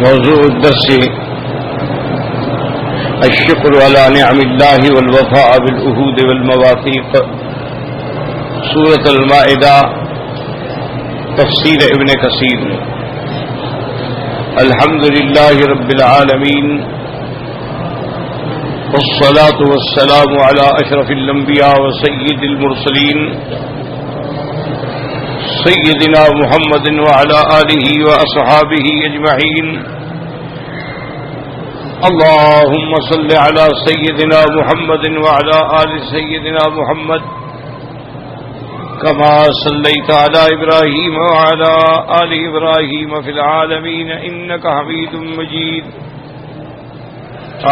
موضوع الدرس الشكر على نعم الله والوفاء بالعهود والمواثيق. سورة المائدہ تفسیر ابن کثیر. الحمد لله رب العالمين والصلاة والسلام على أشرف الأنبياء وسيد المرسلين سيدنا محمد وعلى آله وأصحابه أجمعين. اللهم صل على سيدنا محمد وعلى آل سيدنا محمد كما صليت على إبراهيم وعلى آل إبراهيم في العالمين إنك حميد مجيد.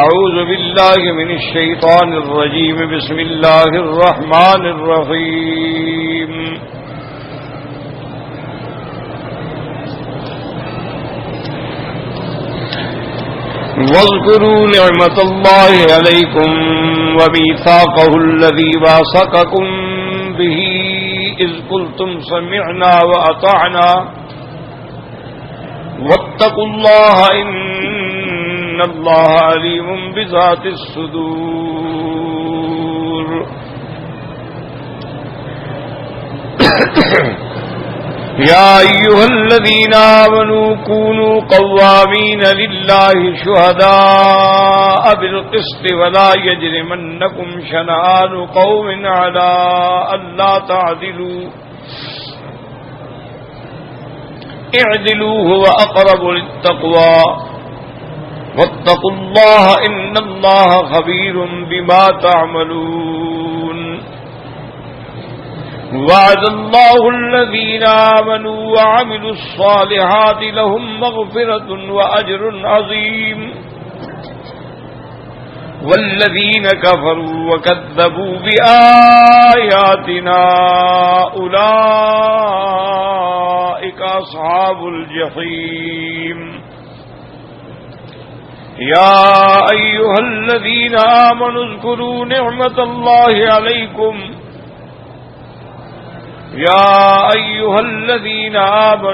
أعوذ بالله من الشيطان الرجيم. بسم الله الرحمن الرحيم. واذكروا نعمة الله عليكم وميثاقه الذي واثقكم به إذ قلتم سمعنا وأطعنا واتقوا الله إن الله عليم بذات الصدور. يا أيها الذين آمنوا كونوا قوامين لله شهداء بالقسط ولا يجرمنكم شنآن قوم على ألا تعدلوا اعدلوا هو أقرب للتقوى واتقوا الله إن الله خبير بما تعملون. وعد الله الذين آمنوا وعملوا الصالحات لهم مغفرة وأجر عظيم. والذين كفروا وكذبوا بآياتنا أولئك أصحاب الجحيم. يا أيها الذين آمنوا اذكروا نعمة الله عليكم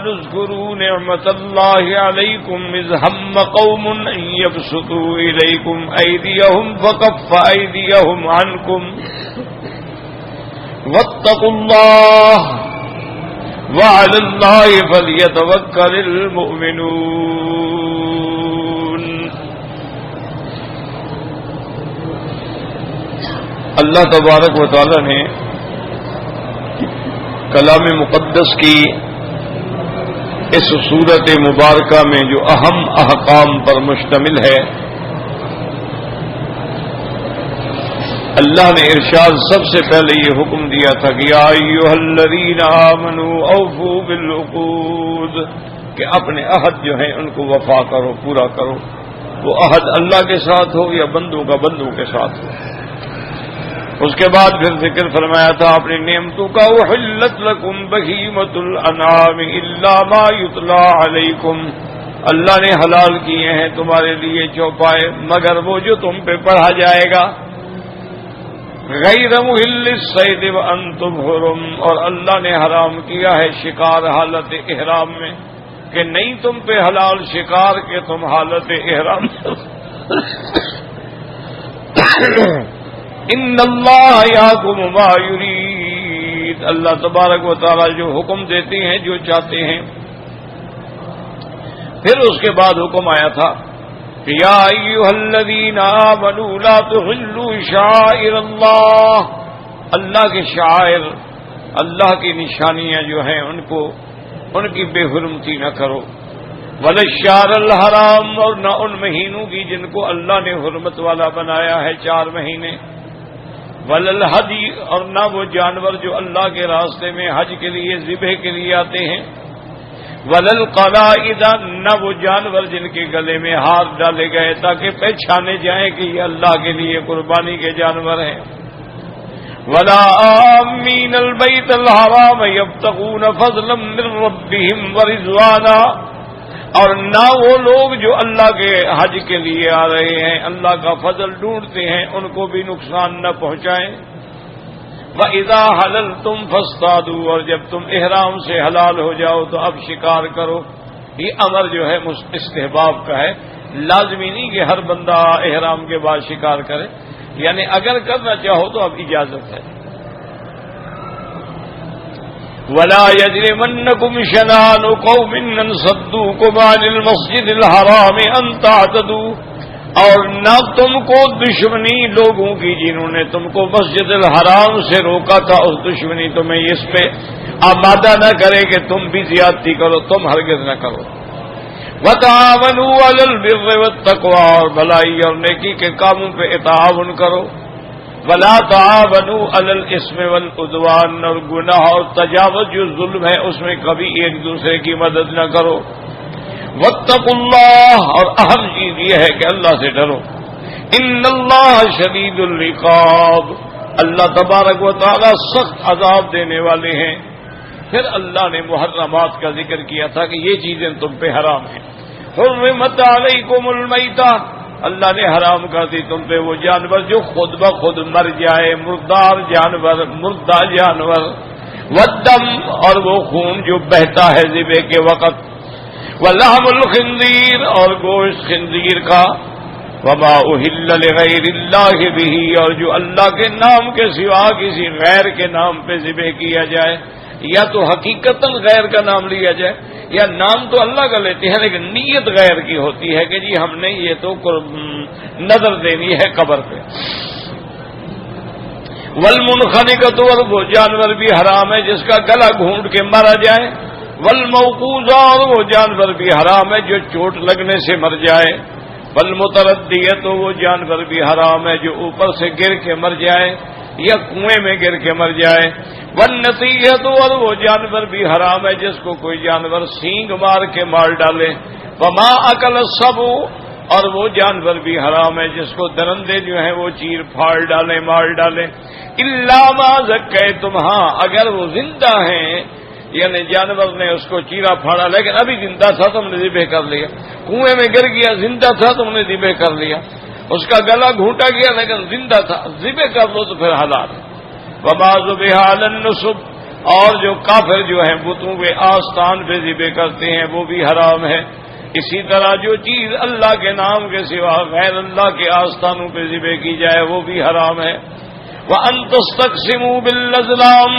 اذكروا نعمة الله عليكم إذ هم قوم أن يبسطوا إليكم أيديهم فكف أيديهم عنكم واتقوا الله وعلى الله فليتوكل المؤمنون. اللہ تبارک و تعالی نے کلام مقدس کی اس سورت مبارکہ میں جو اہم احکام پر مشتمل ہے، اللہ نے ارشاد سب سے پہلے یہ حکم دیا تھا کہ یا ایھا الذین آمنوا اوفوا بالعقود، کہ اپنے عہد جو ہیں ان کو وفا کرو، پورا کرو. وہ عہد اللہ کے ساتھ ہو یا بندوں کا بندوں کے ساتھ ہو. اس کے بعد پھر ذکر فرمایا تھا اپنی نعمتوں کا. احلت لکم بہیمۃ الانعام الا ما یتلی علیکم، اللہ نے حلال کیے ہیں تمہارے لیے چوپائے مگر وہ جو تم پہ پڑھا جائے گا. غیر محل الصید وانتم حرم، اور اللہ نے حرام کیا ہے شکار حالت احرام میں، کہ نہیں تم پہ حلال شکار کہ تم حالت احرام. ان اللہ یحکم ما یرید، اللہ تبارک و تعالی جو حکم دیتے ہیں جو چاہتے ہیں. پھر اس کے بعد حکم آیا تھا کہ یا ایھا الذین آمنوا لا تحلوا شعائر اللہ، اللہ کے شعائر، اللہ کی نشانیاں جو ہیں ان کی بے حرمتی نہ کرو. ولا الشہر الحرام، اور نہ ان مہینوں کی جن کو اللہ نے حرمت والا بنایا ہے 4 مہینے. ولا الہدی، اور نہ وہ جانور جو اللہ کے راستے میں حج کے لیے ذبح کے لیے آتے ہیں. ولا القلائد، نہ وہ جانور جن کے گلے میں ہار ڈالے گئے تاکہ پہچانے جائیں کہ یہ اللہ کے لیے قربانی کے جانور ہیں. ولا آمین البیت الحرام یبتغون فضلا من ربهم ورضوانا، اور نہ وہ لوگ جو اللہ کے حج کے لیے آ رہے ہیں اللہ کا فضل ڈھونڈتے ہیں ان کو بھی نقصان نہ پہنچائیں. وَإِذَا حَلَلْتُمْ فَاصْطَادُوا، اور جب تم احرام سے حلال ہو جاؤ تو اب شکار کرو. یہ امر جو ہے استحباب کا ہے، لازمی نہیں کہ ہر بندہ احرام کے بعد شکار کرے، یعنی اگر کرنا چاہو تو اب اجازت ہے۔ وَلَا يَجْرِمَنَّكُمْ شَنَآنُ قَوْمٍ أَن صَدُّوكُمْ عَنِ الْمَسْجِدِ الْحَرَامِ أَن تَعْتَدُوا، اور نہ تم کو دشمنی لوگوں کی جنہوں نے تم کو مسجد الحرام سے روکا تھا، اس دشمنی تمہیں اس پہ آمادہ نہ کرے کہ تم بھی زیادتی کرو، تم ہرگز نہ کرو۔ وَتَعَاوَنُوا عَلَى الْبِرِّ وَالتَّقْوَىٰ، اور بھلائی اور نیکی کے کاموں پہ تعاون کرو۔ وَلَا تَعَاوَنُوا عَلَى الْإِثْمِ وَالْعُدْوَانِ، اور گناہ اور تجاوز جو ظلم ہے اس میں کبھی ایک دوسرے کی مدد نہ کرو۔ وَاتَّقُوا اللَّهَ، اور اہم چیز یہ ہے کہ اللہ سے ڈرو۔ إِنَّ اللَّهَ شَدِيدُ الْعِقَابِ، اللہ تبارک و تعالی سخت عذاب دینے والے ہیں۔ پھر اللہ نے محرمات کا ذکر کیا تھا کہ یہ چیزیں تم پہ حرام ہیں۔ حرمت علیکم المیتہ، اللہ نے حرام کر دی تم پہ وہ جانور جو خود بخود مر جائے، مردار جانور، مردہ جانور، والدم، اور وہ خون جو بہتا ہے ذبح کے وقت، ولحم الخنزیر، اور گوشت خنزیر کا، وما اہل لغیر اللہ بہ، اور جو اللہ کے نام کے سوا کسی غیر کے نام پہ ذبح کیا جائے، یا تو حقیقتاً غیر کا نام لیا جائے، یا نام تو اللہ کا لیتے ہیں لیکن نیت غیر کی ہوتی ہے کہ جی ہم نے یہ تو نظر دینی ہے قبر پہ۔ والمنخنقۃ، اور وہ جانور بھی حرام ہے جس کا گلا گھونٹ کے مارا جائے۔ والموقوذہ، اور وہ جانور بھی حرام ہے جو چوٹ لگنے سے مر جائے۔ والمتردیۃ، وہ جانور بھی حرام ہے جو اوپر سے گر کے مر جائے یا کنویں میں گر کے مر جائے۔ والنطیۃ، اور وہ جانور بھی حرام ہے جس کو کوئی جانور سینگ مار کے مار ڈالے۔ وما اکل السبع، اور وہ جانور بھی حرام ہے جس کو درندے جو ہیں وہ چیر پھاڑ ڈالیں، مار ڈالیں۔ الا ما ذکیتم، ہاں اگر وہ زندہ ہیں، یعنی جانور نے اس کو چیرا پھاڑا لیکن ابھی زندہ تھا تم نے ذبح کر لیا، کنویں میں گر گیا زندہ تھا تم نے ذبح کر لیا، اس کا گلا گھونٹا گیا لیکن زندہ تھا، ذبح کر لو تو پھر حلال ہے۔ وما ذبح علی النصب، اور جو کافر جو ہیں بتوں کے آستان پہ ذبح کرتے ہیں وہ بھی حرام ہے۔ اسی طرح جو چیز اللہ کے نام کے سوا غیر اللہ کے آستانوں پہ ذبح کی جائے وہ بھی حرام ہے۔ وَأَن تَسْتَقْسِمُوا بِالْأَزْلَامِ،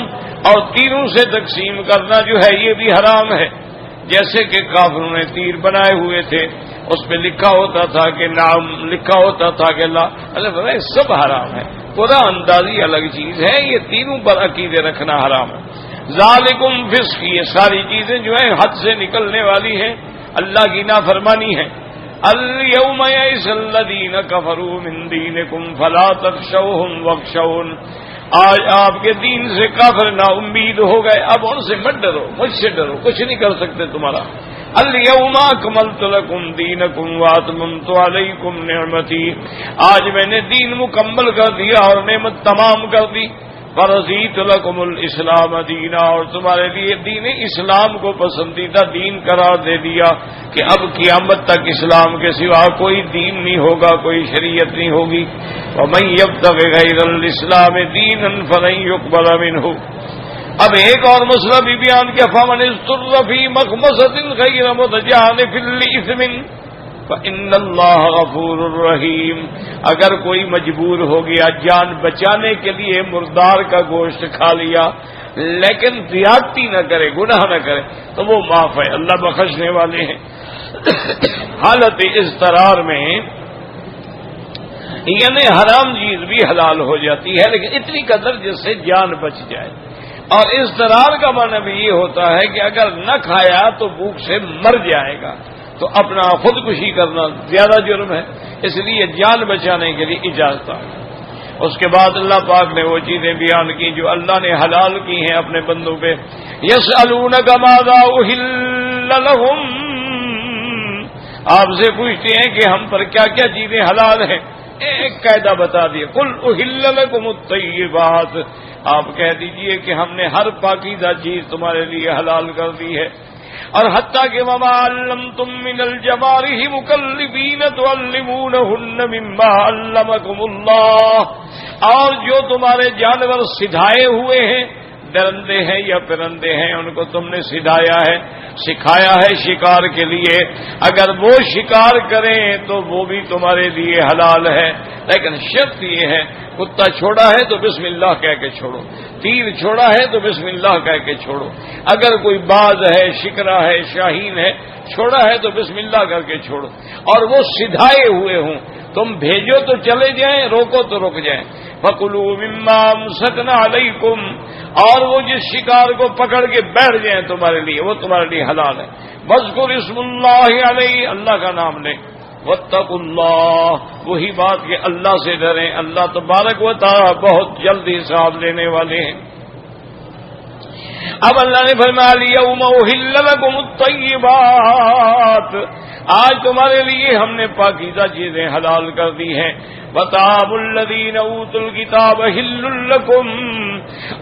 اور تیروں سے تقسیم کرنا جو ہے یہ بھی حرام ہے۔ جیسے کہ کافروں نے تیر بنائے ہوئے تھے، اس پہ لکھا ہوتا تھا کہ نام، لکھا ہوتا تھا کہ اللہ، سب حرام ہے۔ قرآن اندازی الگ چیز ہے، یہ تینوں پر عقیدے رکھنا حرام ہے۔ ذالکم فسق، یہ ساری چیزیں جو ہیں حد سے نکلنے والی ہیں، اللہ کی نافرمانی ہے۔ الیوم یئس الذین کفروا من دینکم فلا تخشوہم واخشون، آج آپ کے دین سے کافر نا امید ہو گئے، اب ان سے مت ڈرو، مجھ سے ڈرو، کچھ نہیں کر سکتے تمہارا۔ الیوم اکملت لکم دینکم واتممت علیکم نعمتی، آج میں نے دین مکمل کر دیا اور نعمت تمام کر دی۔ ورضیت لکم الاسلام دینا، اور تمہارے لیے دین اسلام کو پسندیدہ دین قرار دے دیا کہ اب قیامت تک اسلام کے سوا کوئی دین نہیں ہوگا، کوئی شریعت نہیں ہوگی۔ ومن یبتغ غیر الاسلام دینا فلن یقبل منہ۔ اب ایک اور مسئلہ بھی بیان کیا، فمن اضطر فی مخمصۃ غیر متجانف لإثم فإن اللہ غفور الرحیم، اگر کوئی مجبور ہو گیا جان بچانے کے لیے مردار کا گوشت کھا لیا لیکن زیادتی نہ کرے، گناہ نہ کرے تو وہ معاف ہے، اللہ بخشنے والے ہیں۔ حالت اضطرار میں یعنی حرام چیز بھی حلال ہو جاتی ہے لیکن اتنی قدر جس سے جان بچ جائے، اور اضطرار کا معنی بھی یہ ہوتا ہے کہ اگر نہ کھایا تو بھوک سے مر جائے گا، تو اپنا خودکشی کرنا زیادہ جرم ہے، اس لیے جان بچانے کے لیے اجازت ہے۔ اس کے بعد اللہ پاک نے وہ چیزیں بیان کی جو اللہ نے حلال کی ہیں اپنے بندوں پہ۔ یسألونک ماذا احل لہم، آپ سے پوچھتے ہیں کہ ہم پر کیا کیا چیزیں حلال ہیں، ایک قاعدہ بتا دیا، قل احل لکم الطیبات، آپ کہہ دیجئے کہ ہم نے ہر پاکیزہ چیز تمہارے لیے حلال کر دی ہے، اور حتیٰ کہ وما علمتم من الجوارح مکلبین تعلمونہن مما علمکم اللہ، اور جو تمہارے جانور سدھائے ہوئے ہیں، درندے ہیں یا پرندے ہیں، ان کو تم نے سدھایا ہے، سکھایا ہے شکار کے لیے، اگر وہ شکار کریں تو وہ بھی تمہارے لیے حلال ہے، لیکن شرط یہ ہے کتا چھوڑا ہے تو بسم اللہ کہہ کے چھوڑو، تیر چھوڑا ہے تو بسم اللہ کہہ کے چھوڑو، اگر کوئی باز ہے، شکرا ہے، شاہین ہے، چھوڑا ہے تو بسم اللہ کر کے چھوڑو، اور وہ سدھائے ہوئے ہوں، تم بھیجو تو چلے جائیں، روکو تو رک جائیں۔ فَكُلُوا مِمَّا أَمْسَكْنَا عَلَيْكُمْ، اور وہ جس شکار کو پکڑ کے بیٹھ جائیں تمہارے لیے، وہ تمہارے لیے حلال ہے۔ وَاذْكُرِ اسْمَ اللَّهِ عَلَيْهِ، اللہ کا نام لیں۔ وَاتَّقُوا اللَّهَ، وہی بات کہ اللہ سے ڈریں، اللہ تبارک و تعالی بہت جلد حساب لینے والے ہیں۔ اب اللہ نے فرمایا الْيَوْمَ أُحِلَّ لَكُمُ الطَّيِّبَاتُ، آج تمہارے لیے ہم نے پاکیزہ چیزیں حلال کر دی ہیں۔ وَطَعَامُ الَّذِينَ أُوتُوا الْكِتَابَ حِلٌّ لَكُمْ،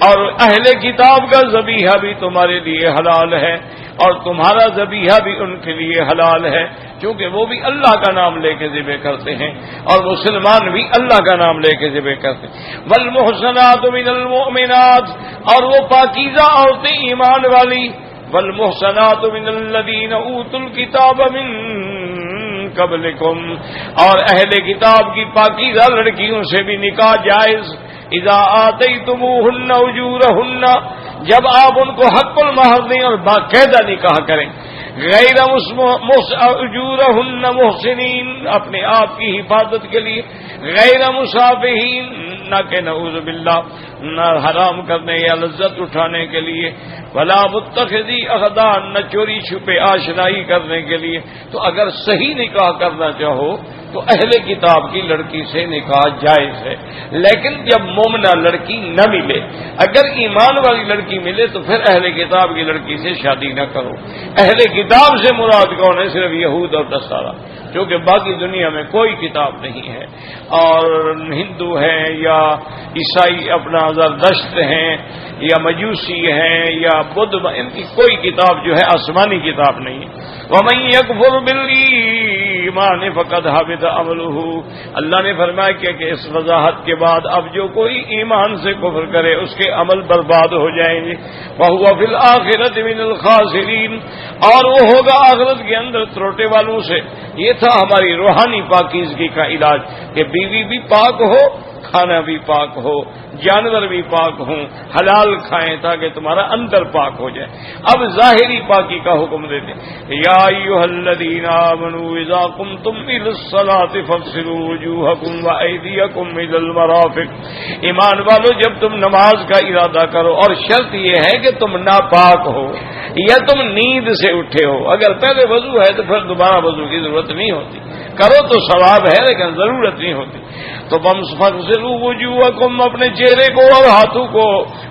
اور اہل کتاب کا ذبیحہ بھی تمہارے لیے حلال ہے، اور تمہارا ذبیحہ بھی ان کے لیے حلال ہے، کیونکہ وہ بھی اللہ کا نام لے کے ذبح کرتے ہیں، اور مسلمان بھی اللہ کا نام لے کے ذبح کرتے ہیں۔ وَالْمُحْصَنَاتُ مِنَ الْمُؤْمِنَاتِ، اور وہ پاکیزہ عورتیں ایمان والی، وَالْمُحْصَنَاتُ مِنَ الَّذِينَ أُوتُوا الْكِتَابَ مِن قبلکم، اور اہل کتاب کی پاکیزہ لڑکیوں سے بھی نکاح جائز۔ اذا آتیتموہن اجورہن، جب آپ ان کو حق المہر دیں اور باقاعدہ نکاح کریں، غیر اجورہن محسنین، اپنے آپ کی حفاظت کے لیے، غیر مسافہین، نہ کہ نعوذ باللہ نہ حرام کرنے یا لذت اٹھانے کے لیے، ولا متخذی اخدان، نہ چوری چھپے آشنائی کرنے کے لیے۔ تو اگر صحیح نکاح کرنا چاہو تو اہل کتاب کی لڑکی سے نکاح جائز ہے، لیکن جب مومنہ لڑکی نہ ملے، اگر ایمان والی لڑکی ملے تو پھر اہل کتاب کی لڑکی سے شادی نہ کرو۔ اہل کتاب سے مراد کون ہے؟ صرف یہود اور نصارہ، کیونکہ باقی دنیا میں کوئی کتاب نہیں ہے، اور ہندو ہیں یا عیسائی اپنا زردشت ہیں یا مجوسی ہیں یا بدھ، ان کی کوئی کتاب جو ہے آسمانی کتاب نہیں ہے۔ وَمَن يَكْفُرْ بِالْإِيمَانِ فَقَدْ حَبِطَ عَمَلُهُ، اللہ نے فرمایا کہ اس وضاحت کے بعد اب جو کوئی ایمان سے کفر کرے اس کے عمل برباد ہو جائیں گے۔ وَهُوَ فِي الْآخِرَةِ مِنَ الْخَاسِرِينَ، اور وہ ہوگا آخرت کے اندر تروٹے والوں سے۔ یہ تھا ہماری روحانی پاکیزگی کا علاج کہ بیوی بھی پاک ہو، کھانا بھی پاک ہو، جانور بھی پاک ہوں، حلال کھائیں تاکہ تمہارا اندر پاک ہو جائے۔ اب ظاہری پاکی کا حکم دیتے ہیں، یا ایھا الذین آمنوا اذا قمتم الی الصلاۃ فاغسلوا وجوہکم وایدیکم الی المرافق، ایمان والو جب تم نماز کا ارادہ کرو، اور شرط یہ ہے کہ تم ناپاک ہو یا تم نیند سے اٹھے ہو، اگر پہلے وضو ہے تو پھر دوبارہ وضو کی ضرورت نہیں ہوتی، کرو تو ثواب ہے لیکن ضرورت نہیں ہوتی۔ تو فاغسلوا وجوہکم، اپنے چہرے کو اور ہاتھوں کو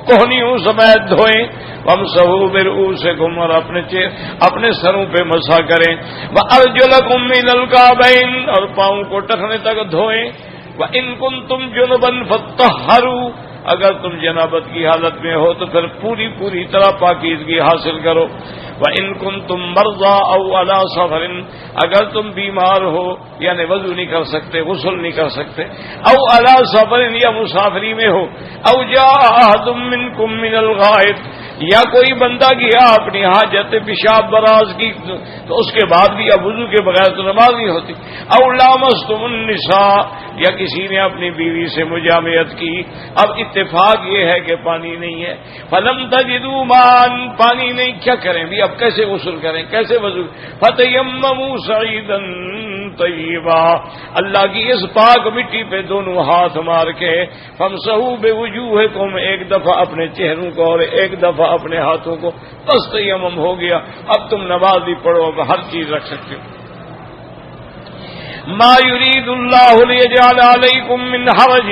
کوہنیوں سمیت دھوئیں، وامسحوا برؤوسکم، اور اپنے سروں پہ مسح کریں، وارجلکم الی الکعبین، اور پاؤں کو ٹخنے تک دھوئیں، وان کنتم جنبا فطہروا، اگر تم جنابت کی حالت میں ہو تو پھر پوری طرح پاکیزگی حاصل کرو۔ وَإِن كُنتُم مَّرْضَىٰ أَوْ عَلَىٰ سَفَرٍ، اگر تم بیمار ہو یعنی وضو نہیں کر سکتے، غسل نہیں کر سکتے، او عَلَىٰ سَفَرٍ، یا مسافری میں ہو، او جَاءَ أَحَدٌ مِّنكُم مِّنَ الْغَائِطِ، یا کوئی بندہ گیا اپنی حاجت پیشاب براز کی تو اس کے بعد بھی اب وضو کے بغیر تو نماز نہیں ہوتی، او لامستم النساء، یا کسی نے اپنی بیوی سے مجامعت کی، اب اتفاق یہ ہے کہ پانی نہیں ہے، فلم تجدوا ماء، پانی نہیں، کیا کریں بھی، اب کیسے غسل کریں، کیسے وضو، فتیمموا صعیدا طیبا، اللہ کی اس پاک مٹی پہ دونوں ہاتھ مار کے، فامسحوا بوجوہکم، ایک دفعہ اپنے چہروں کو اور ایک دفعہ اپنے ہاتھوں کو، بس تیمم ہو گیا، اب تم نماز بھی پڑھو، اب ہر چیز رکھ سکتے ہو۔ ما یرید اللہ لیجعل علیکم من حرج،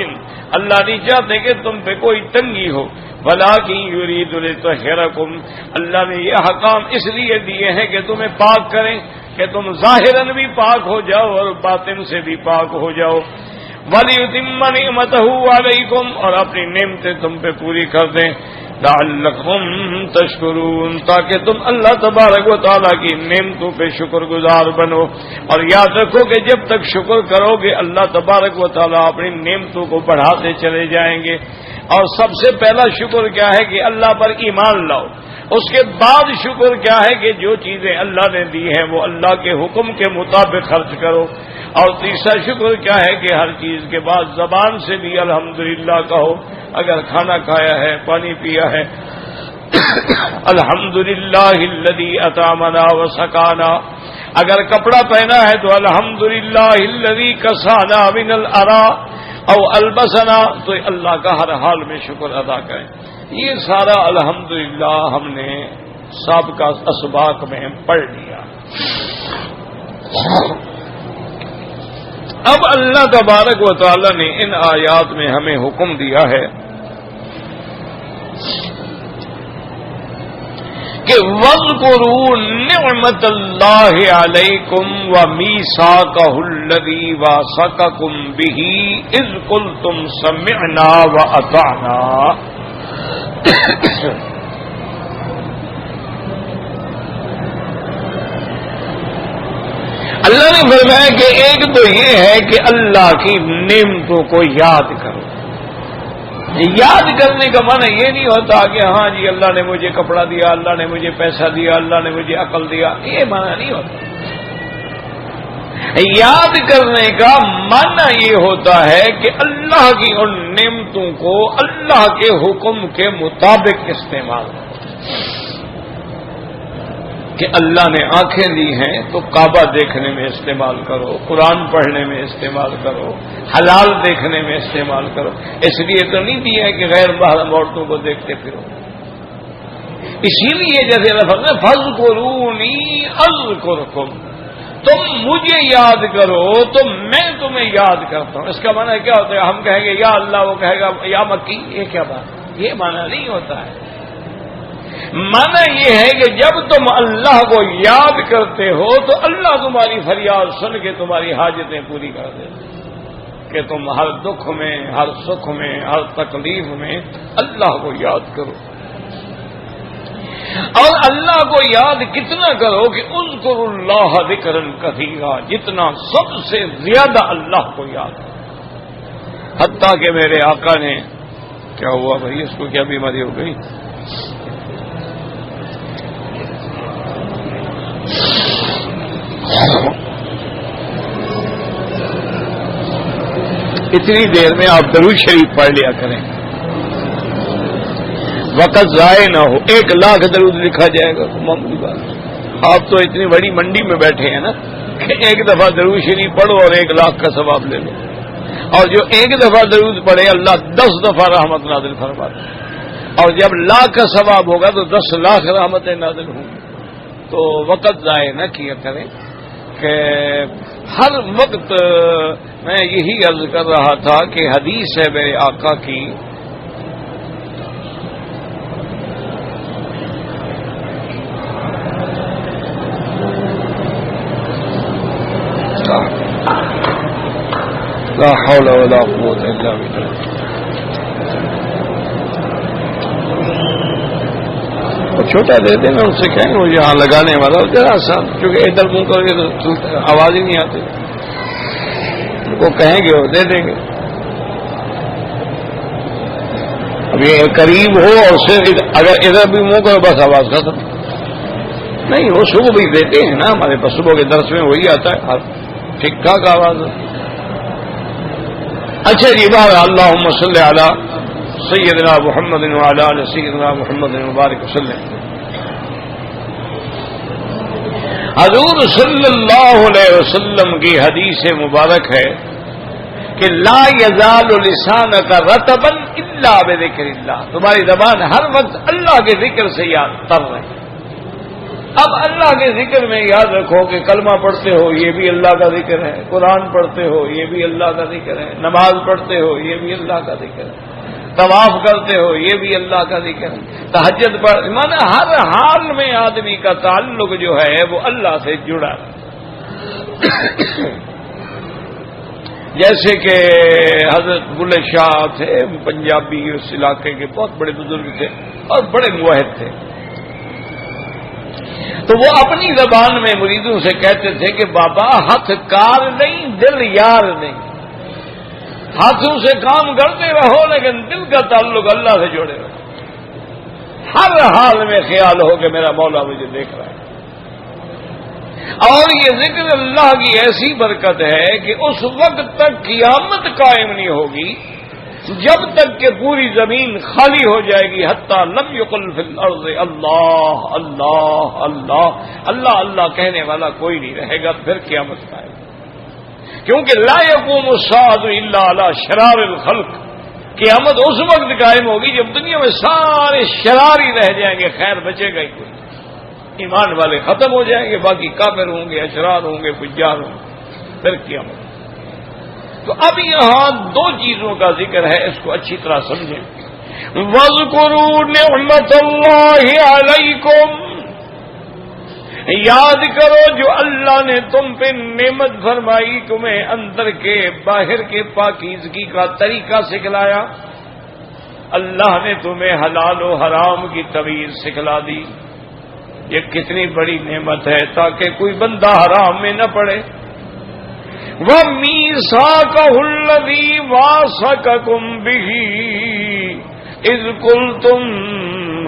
اللہ نہیں چاہتے کہ تم پہ کوئی تنگی ہو، ولکن یرید لطہرکم، اللہ نے یہ احکام اس لیے دیے ہیں کہ تمہیں پاک کریں، کہ تم ظاہراً بھی پاک ہو جاؤ اور باطن سے بھی پاک ہو جاؤ، ولیتم نعمتہ علیکم، اور اپنی نعمتیں تم پہ پوری کر دیں، لعلکم تشکرون، تاکہ تم اللہ تبارک و تعالیٰ کی نعمتوں پہ شکر گزار بنو، اور یاد رکھو کہ جب تک شکر کرو گے اللہ تبارک و تعالیٰ اپنی نعمتوں کو بڑھاتے چلے جائیں گے۔ اور سب سے پہلا شکر کیا ہے کہ اللہ پر ایمان لاؤ، اس کے بعد شکر کیا ہے کہ جو چیزیں اللہ نے دی ہیں وہ اللہ کے حکم کے مطابق خرچ کرو. اور تیسرا شکر کیا ہے کہ ہر چیز کے بعد زبان سے بھی الحمدللہ کہو. اگر کھانا کھایا ہے، پانی پیا ہے، الحمدللہ الذی اطعمنا وسقانا. اگر کپڑا پہنا ہے تو الحمدللہ الذی کسانا من العراء او البسنا، تو اللہ کا ہر حال میں شکر ادا کریں. یہ سارا الحمدللہ ہم نے سابقہ اسباق میں پڑھ لیا. اب اللہ تبارک و تعالی نے ان آیات میں ہمیں حکم دیا ہے کہ وَاذْكُرُوا نِعْمَةَ اللَّهِ عَلَيْكُمْ وَمِيثَاقَهُ الَّذِي وَاثَقَكُم بِهِ إِذْ قُلْتُمْ سَمِعْنَا وَأَطَعْنَا. اللہ نے فرمایا کہ ایک تو یہ ہے کہ اللہ کی نعمتوں کو یاد کرو. یاد کرنے کا معنی یہ نہیں ہوتا کہ ہاں جی اللہ نے مجھے کپڑا دیا، اللہ نے مجھے پیسہ دیا، اللہ نے مجھے عقل دیا، یہ معنی نہیں ہوتا. یاد کرنے کا معنی یہ ہوتا ہے کہ اللہ کی ان نعمتوں کو اللہ کے حکم کے مطابق استعمال کرو. کہ اللہ نے آنکھیں دی ہیں تو کعبہ دیکھنے میں استعمال کرو، قرآن پڑھنے میں استعمال کرو، حلال دیکھنے میں استعمال کرو. اس لیے تو نہیں دیا ہے کہ غیر محرم عورتوں کو دیکھتے پھرو. اسی لیے جیسے لفظ ہے فَاذْكُرُونِي أَذْكُرْكُمْ، تم مجھے یاد کرو تو میں تمہیں یاد کرتا ہوں. اس کا معنی کیا ہوتا ہے؟ ہم کہیں گے یا اللہ، وہ کہے گا یا مکی. یہ کیا بات؟ یہ معنی نہیں ہوتا ہے. معنی یہ ہے کہ جب تم اللہ کو یاد کرتے ہو تو اللہ تمہاری فریاد سن کے تمہاری حاجتیں پوری کر دیتے. کہ تم ہر دکھ میں، ہر سکھ میں، ہر تکلیف میں اللہ کو یاد کرو. اور اللہ کو یاد کتنا کرو کہ اذکروا اللہ ذکرا کثیرا، جتنا سب سے زیادہ اللہ کو یاد کرو. حتیٰ کہ میرے آقا نے، کیا ہوا بھائی، اس کو کیا بیماری ہو گئی؟ اتنی دیر میں آپ درود شریف پڑھ لیا کریں، وقت ضائع نہ ہو. 1,00,000 درود لکھا جائے گا تو معمولی بات. آپ تو اتنی بڑی منڈی میں بیٹھے ہیں نا کہ ایک دفعہ درود شریف پڑھو اور 1,00,000 کا ثواب لے لو. اور جو ایک دفعہ درود پڑھے اللہ 10 دفعہ رحمت نازل فرماتا ہے. اور جب 1,00,000 کا ثواب ہوگا تو 10,00,000 رحمتیں نازل ہوں گی. تو وقت ضائع نہ کیا کریں. کہ ہر وقت میں یہی عرض کر رہا تھا کہ حدیث ہے میرے آقا کی، لا حول ولا قوة الا بالله. چھوٹا دیتے میں ان سے کہیں گے یہاں لگانے والا ذرا سا، کیونکہ ادھر منہ کر کے آواز ہی نہیں آتی. ان کو کہیں گے وہ دے دیں گے. اب یہ قریب ہو اور اگر ادھر بھی منہ کرو بس آواز ختم. نہیں، وہ صبح بھی دیتے ہیں نا ہمارے پاس، صبح کے درس میں وہی آتا ہے ٹھیک ٹھاک آواز. اچھا جی، بہر اللہم صلی علی سیدنا محمد وعلی آل سیدنا محمد مبارک وسلم. حضور صلی اللہ علیہ وسلم کی حدیث مبارک ہے کہ لا یزال لسانک رطبا الا بذکر اللہ، تمہاری زبان ہر وقت اللہ کے ذکر سے یاد تر رہے. اب اللہ کے ذکر میں یاد رکھو کہ کلمہ پڑھتے ہو یہ بھی اللہ کا ذکر ہے، قرآن پڑھتے ہو یہ بھی اللہ کا ذکر ہے، نماز پڑھتے ہو یہ بھی اللہ کا ذکر ہے، طواف کرتے ہو یہ بھی اللہ کا ذکر ہے، تہجد پڑھ، مانا ہر حال میں آدمی کا تعلق جو ہے وہ اللہ سے جڑا ہے. جیسے کہ حضرت بلے شاہ تھے پنجابی، اس علاقے کے بہت بڑے بزرگ تھے اور بڑے موحد تھے. تو وہ اپنی زبان میں مریدوں سے کہتے تھے کہ بابا ہاتھ کار نہیں، دل یار نہیں. ہاتھوں سے کام کرتے رہو لیکن دل کا تعلق اللہ سے جوڑے رہو. ہر حال میں خیال ہو کہ میرا مولا مجھے دیکھ رہا ہے. اور یہ ذکر اللہ کی ایسی برکت ہے کہ اس وقت تک قیامت قائم نہیں ہوگی جب تک کہ پوری زمین خالی ہو جائے گی. حتی لم یقل فی الارض اللہ اللہ اللہ اللہ اللہ کہنے والا کوئی نہیں رہے گا. پھر قیامت قائم, کیونکہ لا یقوم الساعة الا علی شرار الخلق. قیامت اس وقت قائم ہوگی جب دنیا میں سارے شرار ہی رہ جائیں گے, خیر بچے گا ہی کوئی. ایمان والے ختم ہو جائیں گے, باقی کافر ہوں گے, اشرار ہوں گے, فجار ہوں گے, پھر قیامت. تو اب یہاں دو چیزوں کا ذکر ہے, اس کو اچھی طرح سمجھیں. وَاذْكُرُوا نِعْمَةَ اللَّهِ عَلَيْكُمْ, یاد کرو جو اللہ نے تم پہ نعمت فرمائی, تمہیں اندر کے باہر کے پاکیزگی کا طریقہ سکھلایا. اللہ نے تمہیں حلال و حرام کی تمیز سکھلا دی. یہ کتنی بڑی نعمت ہے تاکہ کوئی بندہ حرام میں نہ پڑے. وَمِيثَاقَهُ الَّذِي وَاثَقَكُم بِهِ إِذْ قُلْتُمْ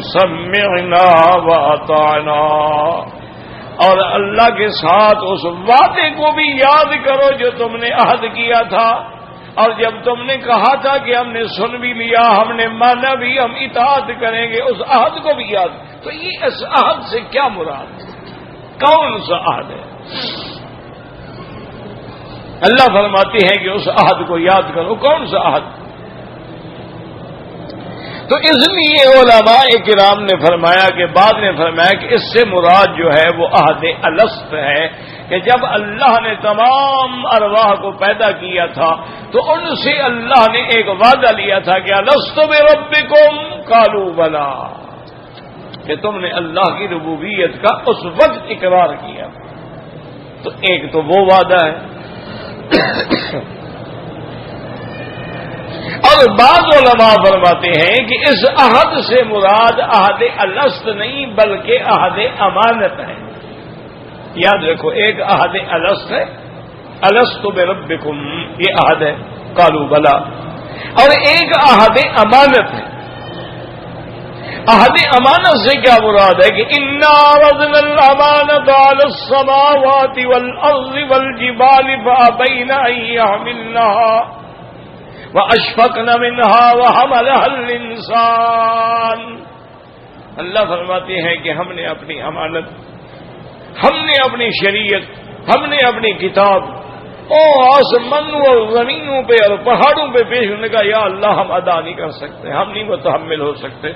سَمِعْنَا وَأَطَعْنَا, اور اللہ کے ساتھ اس وعدے کو بھی یاد کرو جو تم نے عہد کیا تھا, اور جب تم نے کہا تھا کہ ہم نے سن بھی لیا, ہم نے مانا بھی, ہم اطاعت کریں گے, اس عہد کو بھی یاد. تو یہ اس عہد سے کیا مراد ہے, کون سا عہد ہے؟ اللہ فرماتے ہیں کہ اس عہد کو یاد کرو. کون سا عہد؟ تو اس لیے علماء کرام نے فرمایا کہ بعد نے فرمایا کہ اس سے مراد جو ہے وہ عہد الست ہے, کہ جب اللہ نے تمام ارواح کو پیدا کیا تھا تو ان سے اللہ نے ایک وعدہ لیا تھا کہ الست بربکم قالوا بلی, کہ تم نے اللہ کی ربوبیت کا اس وقت اقرار کیا. تو ایک تو وہ وعدہ ہے. اور بعض علماء فرماتے ہیں کہ اس عہد سے مراد عہد الست نہیں بلکہ عہد امانت ہے. یاد رکھو, ایک عہد الست ہے, الست بربکم یہ عہد ہے, قالوا بلی, اور ایک عہد امانت ہے. عہد امانت سے کیا مراد ہے کہ انا عرضنا الامانۃ علی السماوات والارض والجبال فابین ان یحملنها واشفقن منها وحملها الانسان. اللہ فرماتے ہیں کہ ہم نے اپنی امانت, ہم نے اپنی شریعت, ہم نے اپنی کتاب آسمانوں اور زمینوں پہ اور پہاڑوں پہ پیش ہونے کا, یا اللہ ہم ادا نہیں کر سکتے, ہم نہیں متحمل ہو سکتے,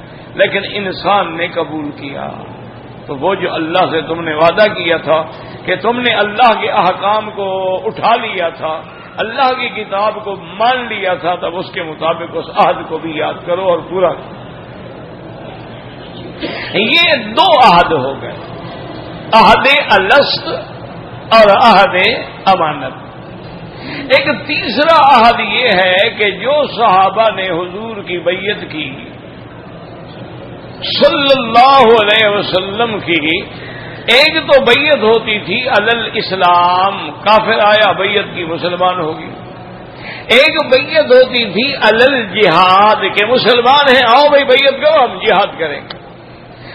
لیکن انسان نے قبول کیا. تو وہ جو اللہ سے تم نے وعدہ کیا تھا کہ تم نے اللہ کے احکام کو اٹھا لیا تھا, اللہ کی کتاب کو مان لیا تھا, تب اس کے مطابق اس عہد کو بھی یاد کرو اور پورا. یہ دو عہد ہو گئے, عہد الست اور عہد امانت. ایک تیسرا عہد یہ ہے کہ جو صحابہ نے حضور کی بیعت کی صلی اللہ علیہ وسلم کی, ایک تو بیعت ہوتی تھی علی الاسلام, کافر آیا بیعت کی مسلمان ہوگی. ایک بیعت ہوتی تھی علی الجہاد, کے مسلمان ہیں آؤ بھائی بیعت کرو ہم جہاد کریں گے.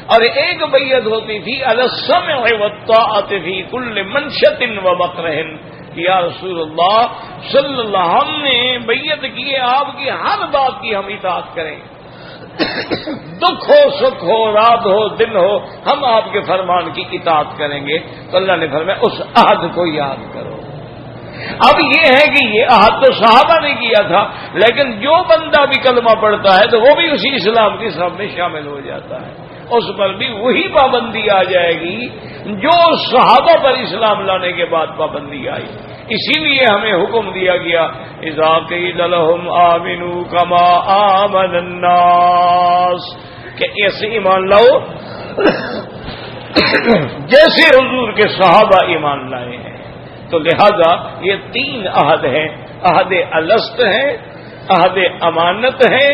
اور ایک بیعت ہوتی تھی علی السمع والطاعۃ فی کل منشط ومکرہ, یا رسول اللہ صلی اللہ ہم نے بیعت کی ہے آپ کی ہر بات کی ہم اطاعت کریں گے, دکھ ہو سکھ ہو رات ہو دن ہو ہم آپ کے فرمان کی اطاعت کریں گے. تو اللہ نے فرمایا اس عہد کو یاد کرو. اب یہ ہے کہ یہ عہد تو صحابہ نے کیا تھا, لیکن جو بندہ بھی کلمہ پڑھتا ہے تو وہ بھی اسی اسلام کی صف میں شامل ہو جاتا ہے, اس پر بھی وہی پابندی آ جائے گی جو صحابہ پر اسلام لانے کے بعد پابندی آئی. اسی لیے ہمیں حکم دیا گیا اذا قیل لهم آمنوا کما آمن الناس, کہ ایسے ایمان لاؤ جیسے حضور کے صحابہ ایمان لائے ہیں. تو لہذا یہ تین عہد ہیں, عہد الست ہے, عہد امانت ہے,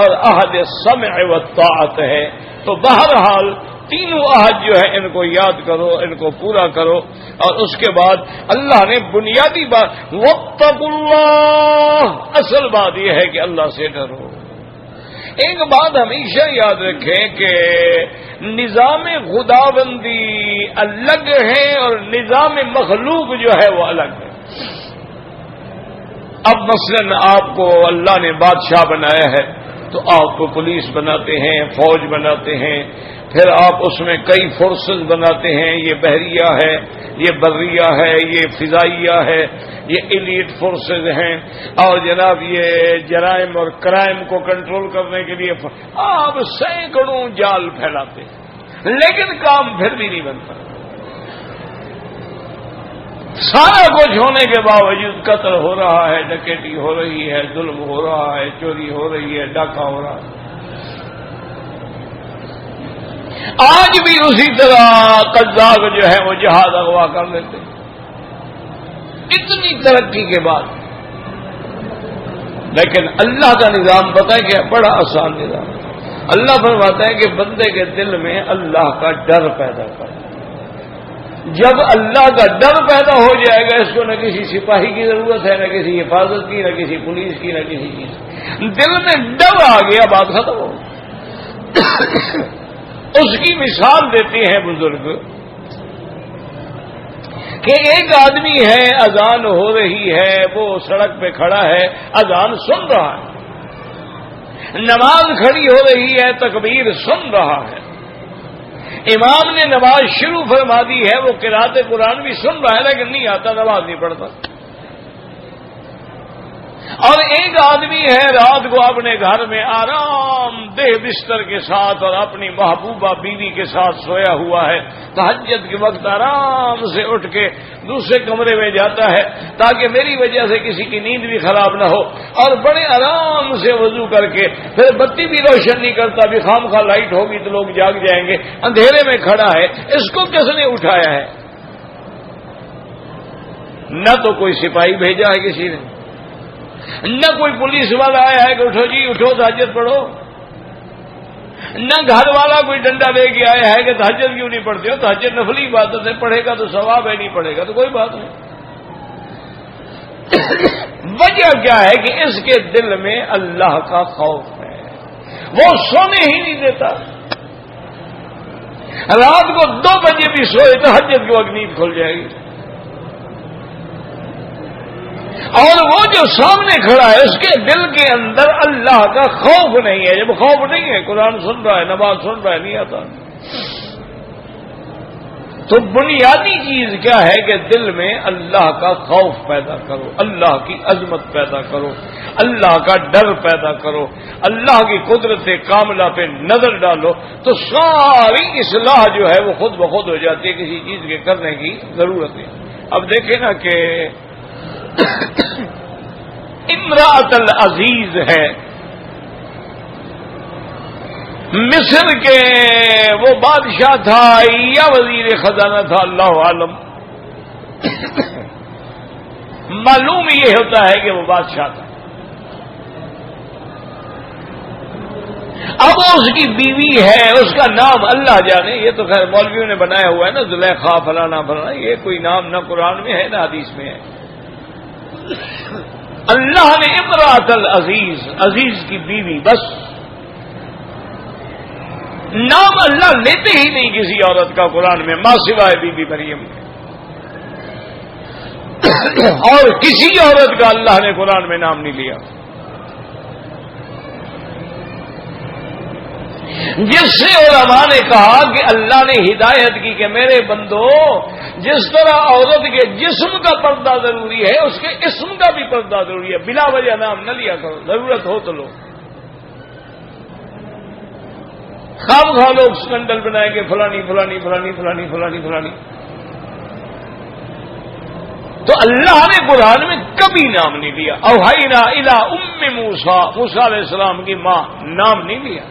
اور عہد سمع و طاعت ہے. تو بہرحال تینوں عہد جو ہے ان کو یاد کرو, ان کو پورا کرو. اور اس کے بعد اللہ نے بنیادی بات واتقوا اللہ, اصل بات یہ ہے کہ اللہ سے ڈرو. ایک بات ہمیشہ یاد رکھیں کہ نظام خداوندی الگ ہے اور نظام مخلوق جو ہے وہ الگ ہے. اب مثلا آپ کو اللہ نے بادشاہ بنایا ہے تو آپ کو پولیس بناتے ہیں، فوج بناتے ہیں، پھر آپ اس میں کئی فورسز بناتے ہیں، یہ بحریہ ہے، یہ بریہ ہے، یہ فضائیہ ہے، یہ ایلیٹ فورسز ہیں، اور جناب یہ جرائم اور کرائم کو کنٹرول کرنے کے لیے آپ سینکڑوں جال پھیلاتے ہیں، لیکن کام پھر بھی نہیں بنتا. سارا کچھ ہونے کے باوجود قتل ہو رہا ہے، ڈکیٹی ہو رہی ہے، ظلم ہو رہا ہے، چوری ہو رہی ہے، ڈاکہ ہو رہا ہے. آج بھی اسی طرح قذاق جو ہے وہ جہاز اغوا کر لیتے ہیں اتنی ترقی کے بعد. لیکن اللہ کا نظام پتہ ہے کہ بڑا آسان نظام. اللہ فرماتا ہے کہ بندے کے دل میں اللہ کا ڈر پیدا کر. جب اللہ کا ڈر پیدا ہو جائے گا، اس کو نہ کسی سپاہی کی ضرورت ہے، نہ کسی حفاظت کی، نہ کسی پولیس کی، نہ کسی چیز. دل میں ڈر آ گیا، بات ختم ہو. اس کی مثال دیتے ہیں بزرگ کہ ایک آدمی ہے، اذان ہو رہی ہے، وہ سڑک پہ کھڑا ہے، اذان سن رہا ہے. نماز کھڑی ہو رہی ہے، تکبیر سن رہا ہے. امام نے نماز شروع فرما دی ہے، وہ قرات قرآن بھی سن رہا ہے لیکن نہیں آتا، نماز نہیں پڑھتا. اور ایک آدمی ہے، رات کو اپنے گھر میں آرام دہ بستر کے ساتھ اور اپنی محبوبہ بیوی کے ساتھ سویا ہوا ہے. تہجد کے وقت آرام سے اٹھ کے دوسرے کمرے میں جاتا ہے تاکہ میری وجہ سے کسی کی نیند بھی خراب نہ ہو، اور بڑے آرام سے وضو کر کے پھر بتی بھی روشن نہیں کرتا، بھی خامخواہ لائٹ ہوگی تو لوگ جاگ جائیں گے. اندھیرے میں کھڑا ہے. اس کو کس نے اٹھایا ہے؟ نہ تو کوئی سپاہی بھیجا ہے کسی نے، نہ کوئی پولیس والا آیا ہے کہ اٹھو جی اٹھو تہجد پڑھو، نہ گھر والا کوئی ڈنڈا لے کے آیا ہے کہ تہجد کیوں نہیں پڑھتے ہو، تہجد نفلی عبادت ہے، پڑھے گا تو ثواب ہے، نہیں پڑھے گا تو کوئی بات نہیں. وجہ کیا ہے کہ اس کے دل میں اللہ کا خوف ہے، وہ سونے ہی نہیں دیتا. رات کو 2 بجے بھی سوئے تہجد کے وقت نیند کھل جائے گی. اور وہ جو سامنے کھڑا ہے اس کے دل کے اندر اللہ کا خوف نہیں ہے. جب خوف نہیں ہے، قرآن سن رہا ہے، نماز سن رہا ہے، نہیں آتا. تو بنیادی چیز کیا ہے کہ دل میں اللہ کا خوف پیدا کرو، اللہ کی عظمت پیدا کرو، اللہ کا ڈر پیدا کرو، اللہ کی قدرت کاملہ پہ نظر ڈالو، تو ساری اصلاح جو ہے وہ خود بخود ہو جاتی ہے، کسی چیز کے کرنے کی ضرورت نہیں. اب دیکھیں نا کہ امرأۃ العزیز ہے، مصر کے وہ بادشاہ تھا یا وزیر خزانہ تھا، اللہ عالم. معلوم یہ ہوتا ہے کہ وہ بادشاہ تھا. اب اس کی بیوی ہے، اس کا نام اللہ جانے، یہ تو خیر مولویوں نے بنایا ہوا ہے نا، زلیخا فلانا فلانا، یہ کوئی نام نہ قرآن میں ہے نہ حدیث میں ہے. اللہ نے امرأۃ العزیز، عزیز کی بیوی، بس نام اللہ لیتے ہی نہیں کسی عورت کا قرآن میں، ماں سوائے بی بی مریم کے. اور کسی عورت کا اللہ نے قرآن میں نام نہیں لیا. جس سے علماء نے کہا کہ اللہ نے ہدایت کی کہ میرے بندو، جس طرح عورت کے جسم کا پردہ ضروری ہے، اس کے اسم کا بھی پردہ ضروری ہے. بلا وجہ نام نہ لیا کرو، ضرورت ہو تو لو. خواہ لوگ سکندل بنائیں گے فلانی فلانی فلانی فلانی فلانی فلانی. تو اللہ نے قرآن میں کبھی نام نہیں لیا. اوحینا الی ام موسیٰ، موسیٰ علیہ السلام کی ماں، نام نہیں لیا.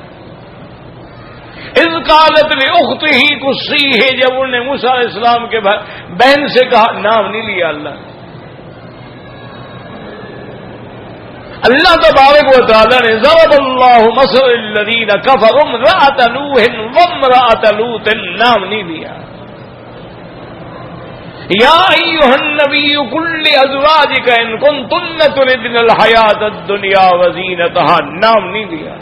اذ قالت لاختہ قصیہ، جب انہوں نے موسیٰ علیہ السلام کے بہن سے کہا، نام نہیں لیا اللہ نے. اللہ تبارک و تعالی نے ضرب اللہ مثل الذین کفروا امرأۃ نوح وامرأۃ لوط، نام نہیں لیا. یا ایھا النبی قل لازواجک ان کنتن تردن الحیاۃ الدنیا وزینتہا، نام نہیں لیا.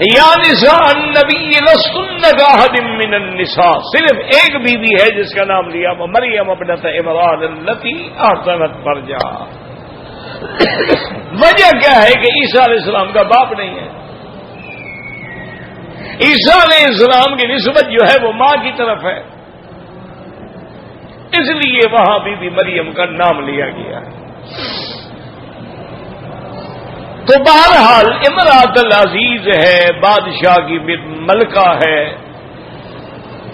یا نساء النبی لستن کاحد من النساء، صرف ایک بیوی ہے جس کا نام لیا مریم ابنت عمران التی احسنت فرجہا۔ وجہ کیا ہے کہ عیسیٰ علیہ السلام کا باپ نہیں ہے، عیسیٰ علیہ السلام کی نسبت جو ہے وہ ماں کی طرف ہے، اس لیے وہاں بی بی مریم کا نام لیا گیا ہے۔ تو بہرحال امرأۃ العزیز ہے، بادشاہ کی ملکہ ہے،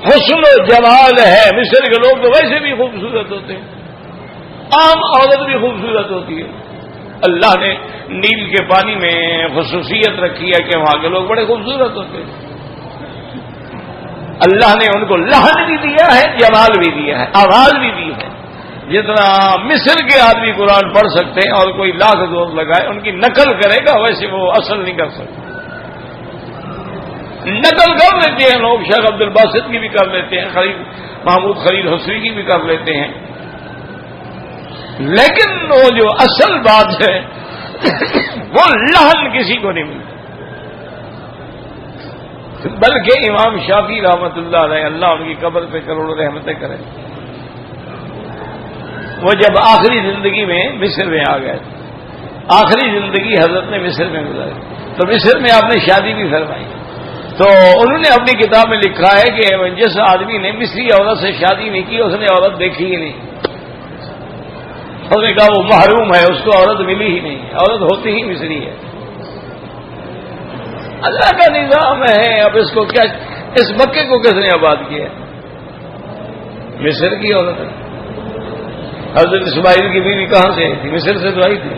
حسن و جمال ہے۔ مصر کے لوگ تو ویسے بھی خوبصورت ہوتے ہیں، عام عورت بھی خوبصورت ہوتی ہے۔ اللہ نے نیل کے پانی میں خصوصیت رکھی ہے کہ وہاں کے لوگ بڑے خوبصورت ہوتے ہیں۔ اللہ نے ان کو لحن بھی دیا ہے، جمال بھی دیا ہے، آواز بھی دی ہے۔ جتنا مصر کے آدمی قرآن پڑھ سکتے ہیں اور کوئی لاکھ زور لگائے ان کی نقل کرے گا، ویسے وہ اصل نہیں کر سکتے۔ نقل کر لیتے ہیں لوگ، شیخ عبد الباسط کی بھی کر لیتے ہیں، محمود خلیل حسری کی بھی کر لیتے ہیں، لیکن وہ جو اصل بات ہے وہ لحن کسی کو نہیں ملتا۔ بلکہ امام شافعی رحمۃ اللہ علیہ، اللہ ان کی قبر پہ کروڑوں رحمتیں کرے، وہ جب آخری زندگی میں مصر میں آ گئے، آخری زندگی حضرت نے مصر میں گزاری، تو مصر میں آپ نے شادی بھی فرمائی۔ تو انہوں نے اپنی کتاب میں لکھا ہے کہ جس آدمی نے مصری عورت سے شادی نہیں کی اس نے عورت دیکھی ہی نہیں، اس نے کہا وہ محروم ہے، اس کو عورت ملی ہی نہیں، عورت ہوتی ہی مصری ہے۔ اللہ کا نظام ہے، اب اس کو کیا، اس مکے کو کس نے آباد کیا؟ مصر کی عورت ہے۔ حضرت اسماعیل کی بیوی کہاں سے تھی؟ مصر سے تو آئی تھی،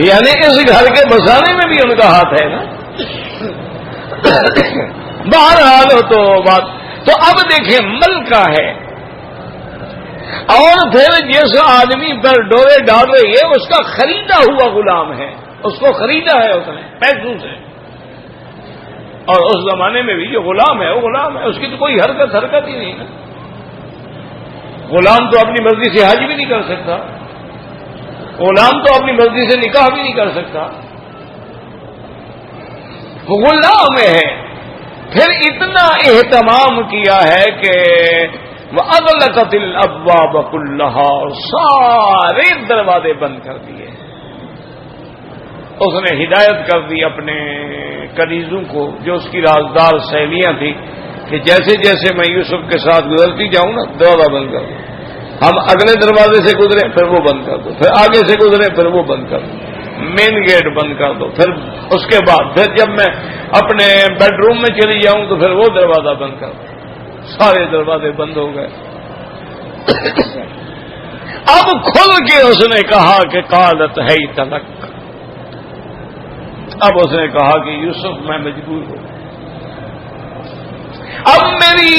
یعنی اس گھر کے بسانے میں بھی ان کا ہاتھ ہے نا۔ بہرحال ہو تو بات تو اب دیکھیں ملکہ ہے، اور پھر جس آدمی پر ڈورے ڈال رہی ہے اس کا خریدا ہوا غلام ہے، اس کو خریدا ہے اس نے پیسوں سے، اور اس زمانے میں بھی جو غلام ہے وہ غلام ہے، اس کی تو کوئی حرکت ہی نہیں نا۔ غلام تو اپنی مرضی سے حج بھی نہیں کر سکتا، غلام تو اپنی مرضی سے نکاح بھی نہیں کر سکتا، غلام ہے۔ پھر اتنا اہتمام کیا ہے کہ وَأَغْلَقَتِ الْأَبْوَابَ كُلَّهَا، اور سارے دروازے بند کر دیے۔ اس نے ہدایت کر دی اپنے کنیزوں کو جو اس کی رازدار سہیلیاں تھیں کہ جیسے جیسے میں یوسف کے ساتھ گزرتی جاؤں نا دروازہ بند کر دو، ہم اگلے دروازے سے گزرے پھر وہ بند کر دو، پھر آگے سے گزرے پھر وہ بند کر دو، مین گیٹ بند کر دو، پھر اس کے بعد پھر جب میں اپنے بیڈ روم میں چلی جاؤں تو پھر وہ دروازہ بند کر دو۔ سارے دروازے بند ہو گئے۔ اب کھل کے اس نے کہا کہ قالت حیت لک، اب اس نے کہا کہ یوسف میں مجبور ہوں، اب میری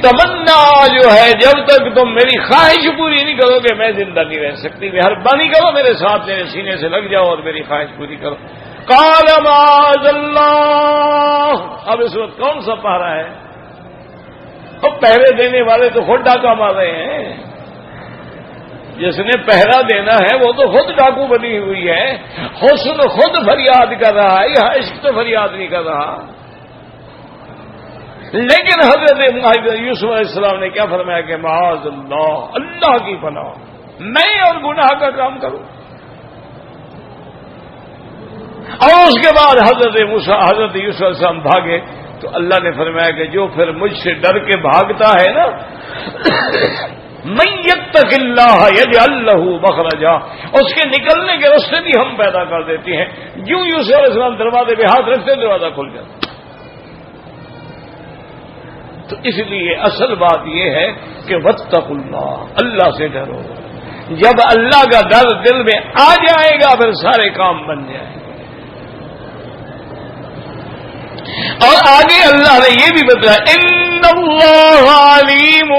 تمنا جو ہے جب تک تم میری خواہش پوری نہیں کرو گے میں زندہ نہیں رہ سکتی، مہربانی کرو میرے ساتھ میرے سینے سے لگ جاؤ اور میری خواہش پوری کرو۔ قال معاذ اللہ، اب اس وقت کون سا پہرا ہے؟ اب پہرے دینے والے تو خود ڈاکہ مار رہے ہیں، جس نے پہرا دینا ہے وہ تو خود ڈاکو بنی ہوئی ہے، حسن خود فریاد کر رہا ہے، یہ عشق تو فریاد نہیں کر رہا۔ لیکن حضرت یوسف علیہ السلام نے کیا فرمایا کہ معاذ اللہ، اللہ کی پناہ میں اور گناہ کا کام کروں۔ اور اس کے بعد حضرت یوسف علیہ السلام بھاگے تو اللہ نے فرمایا کہ جو پھر مجھ سے ڈر کے بھاگتا ہے نا، من یتق اللہ یجعل لہ مخرجا، اس کے نکلنے کے راستے بھی ہم پیدا کر دیتے ہیں۔ یوں یوسف علیہ السلام دروازے پہ ہاتھ رکھتے دروازہ کھل جاتا۔ تو اس لیے اصل بات یہ ہے کہ واتقوا اللہ، اللہ سے ڈرو۔ جب اللہ کا ڈر دل میں آ جائے گا پھر سارے کام بن جائیں گے۔ اور آگے اللہ نے یہ بھی بتایا ان اللہ علیم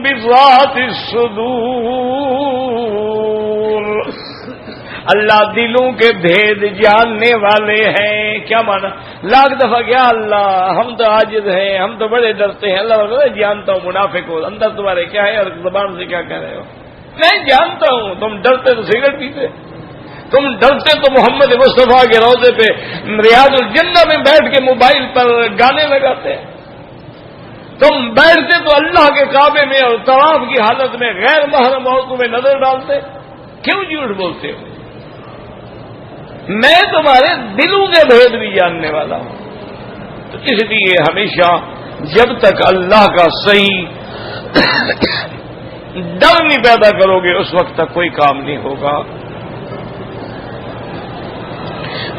بذات الصدور، اللہ دلوں کے بھید جاننے والے ہیں۔ کیا مانا؟ لاکھ دفعہ کیا اللہ ہم تو عاجز ہیں، ہم تو بڑے ڈرتے ہیں، اللہ جانتا ہوں منافق ہو، اندر تمہارے کیا ہے اور زبان سے کیا کہہ رہے ہو، میں جانتا ہوں تم ڈرتے تو سگریٹ پیتے، تم ڈرتے تو محمد مصطفیٰ کے روضے پہ ریاض الجنہ میں بیٹھ کے موبائل پر گانے لگاتے ہیں، تم بیٹھتے تو اللہ کے کعبے میں اور طواف کی حالت میں غیر محرم عورتوں میں نظر ڈالتے، کیوں جھوٹ بولتے ہو؟ میں تمہارے دلوں کے بھید بھی جاننے والا ہوں. تو اس لیے ہمیشہ جب تک اللہ کا صحیح ڈر نہیں پیدا کرو گے اس وقت تک کوئی کام نہیں ہوگا.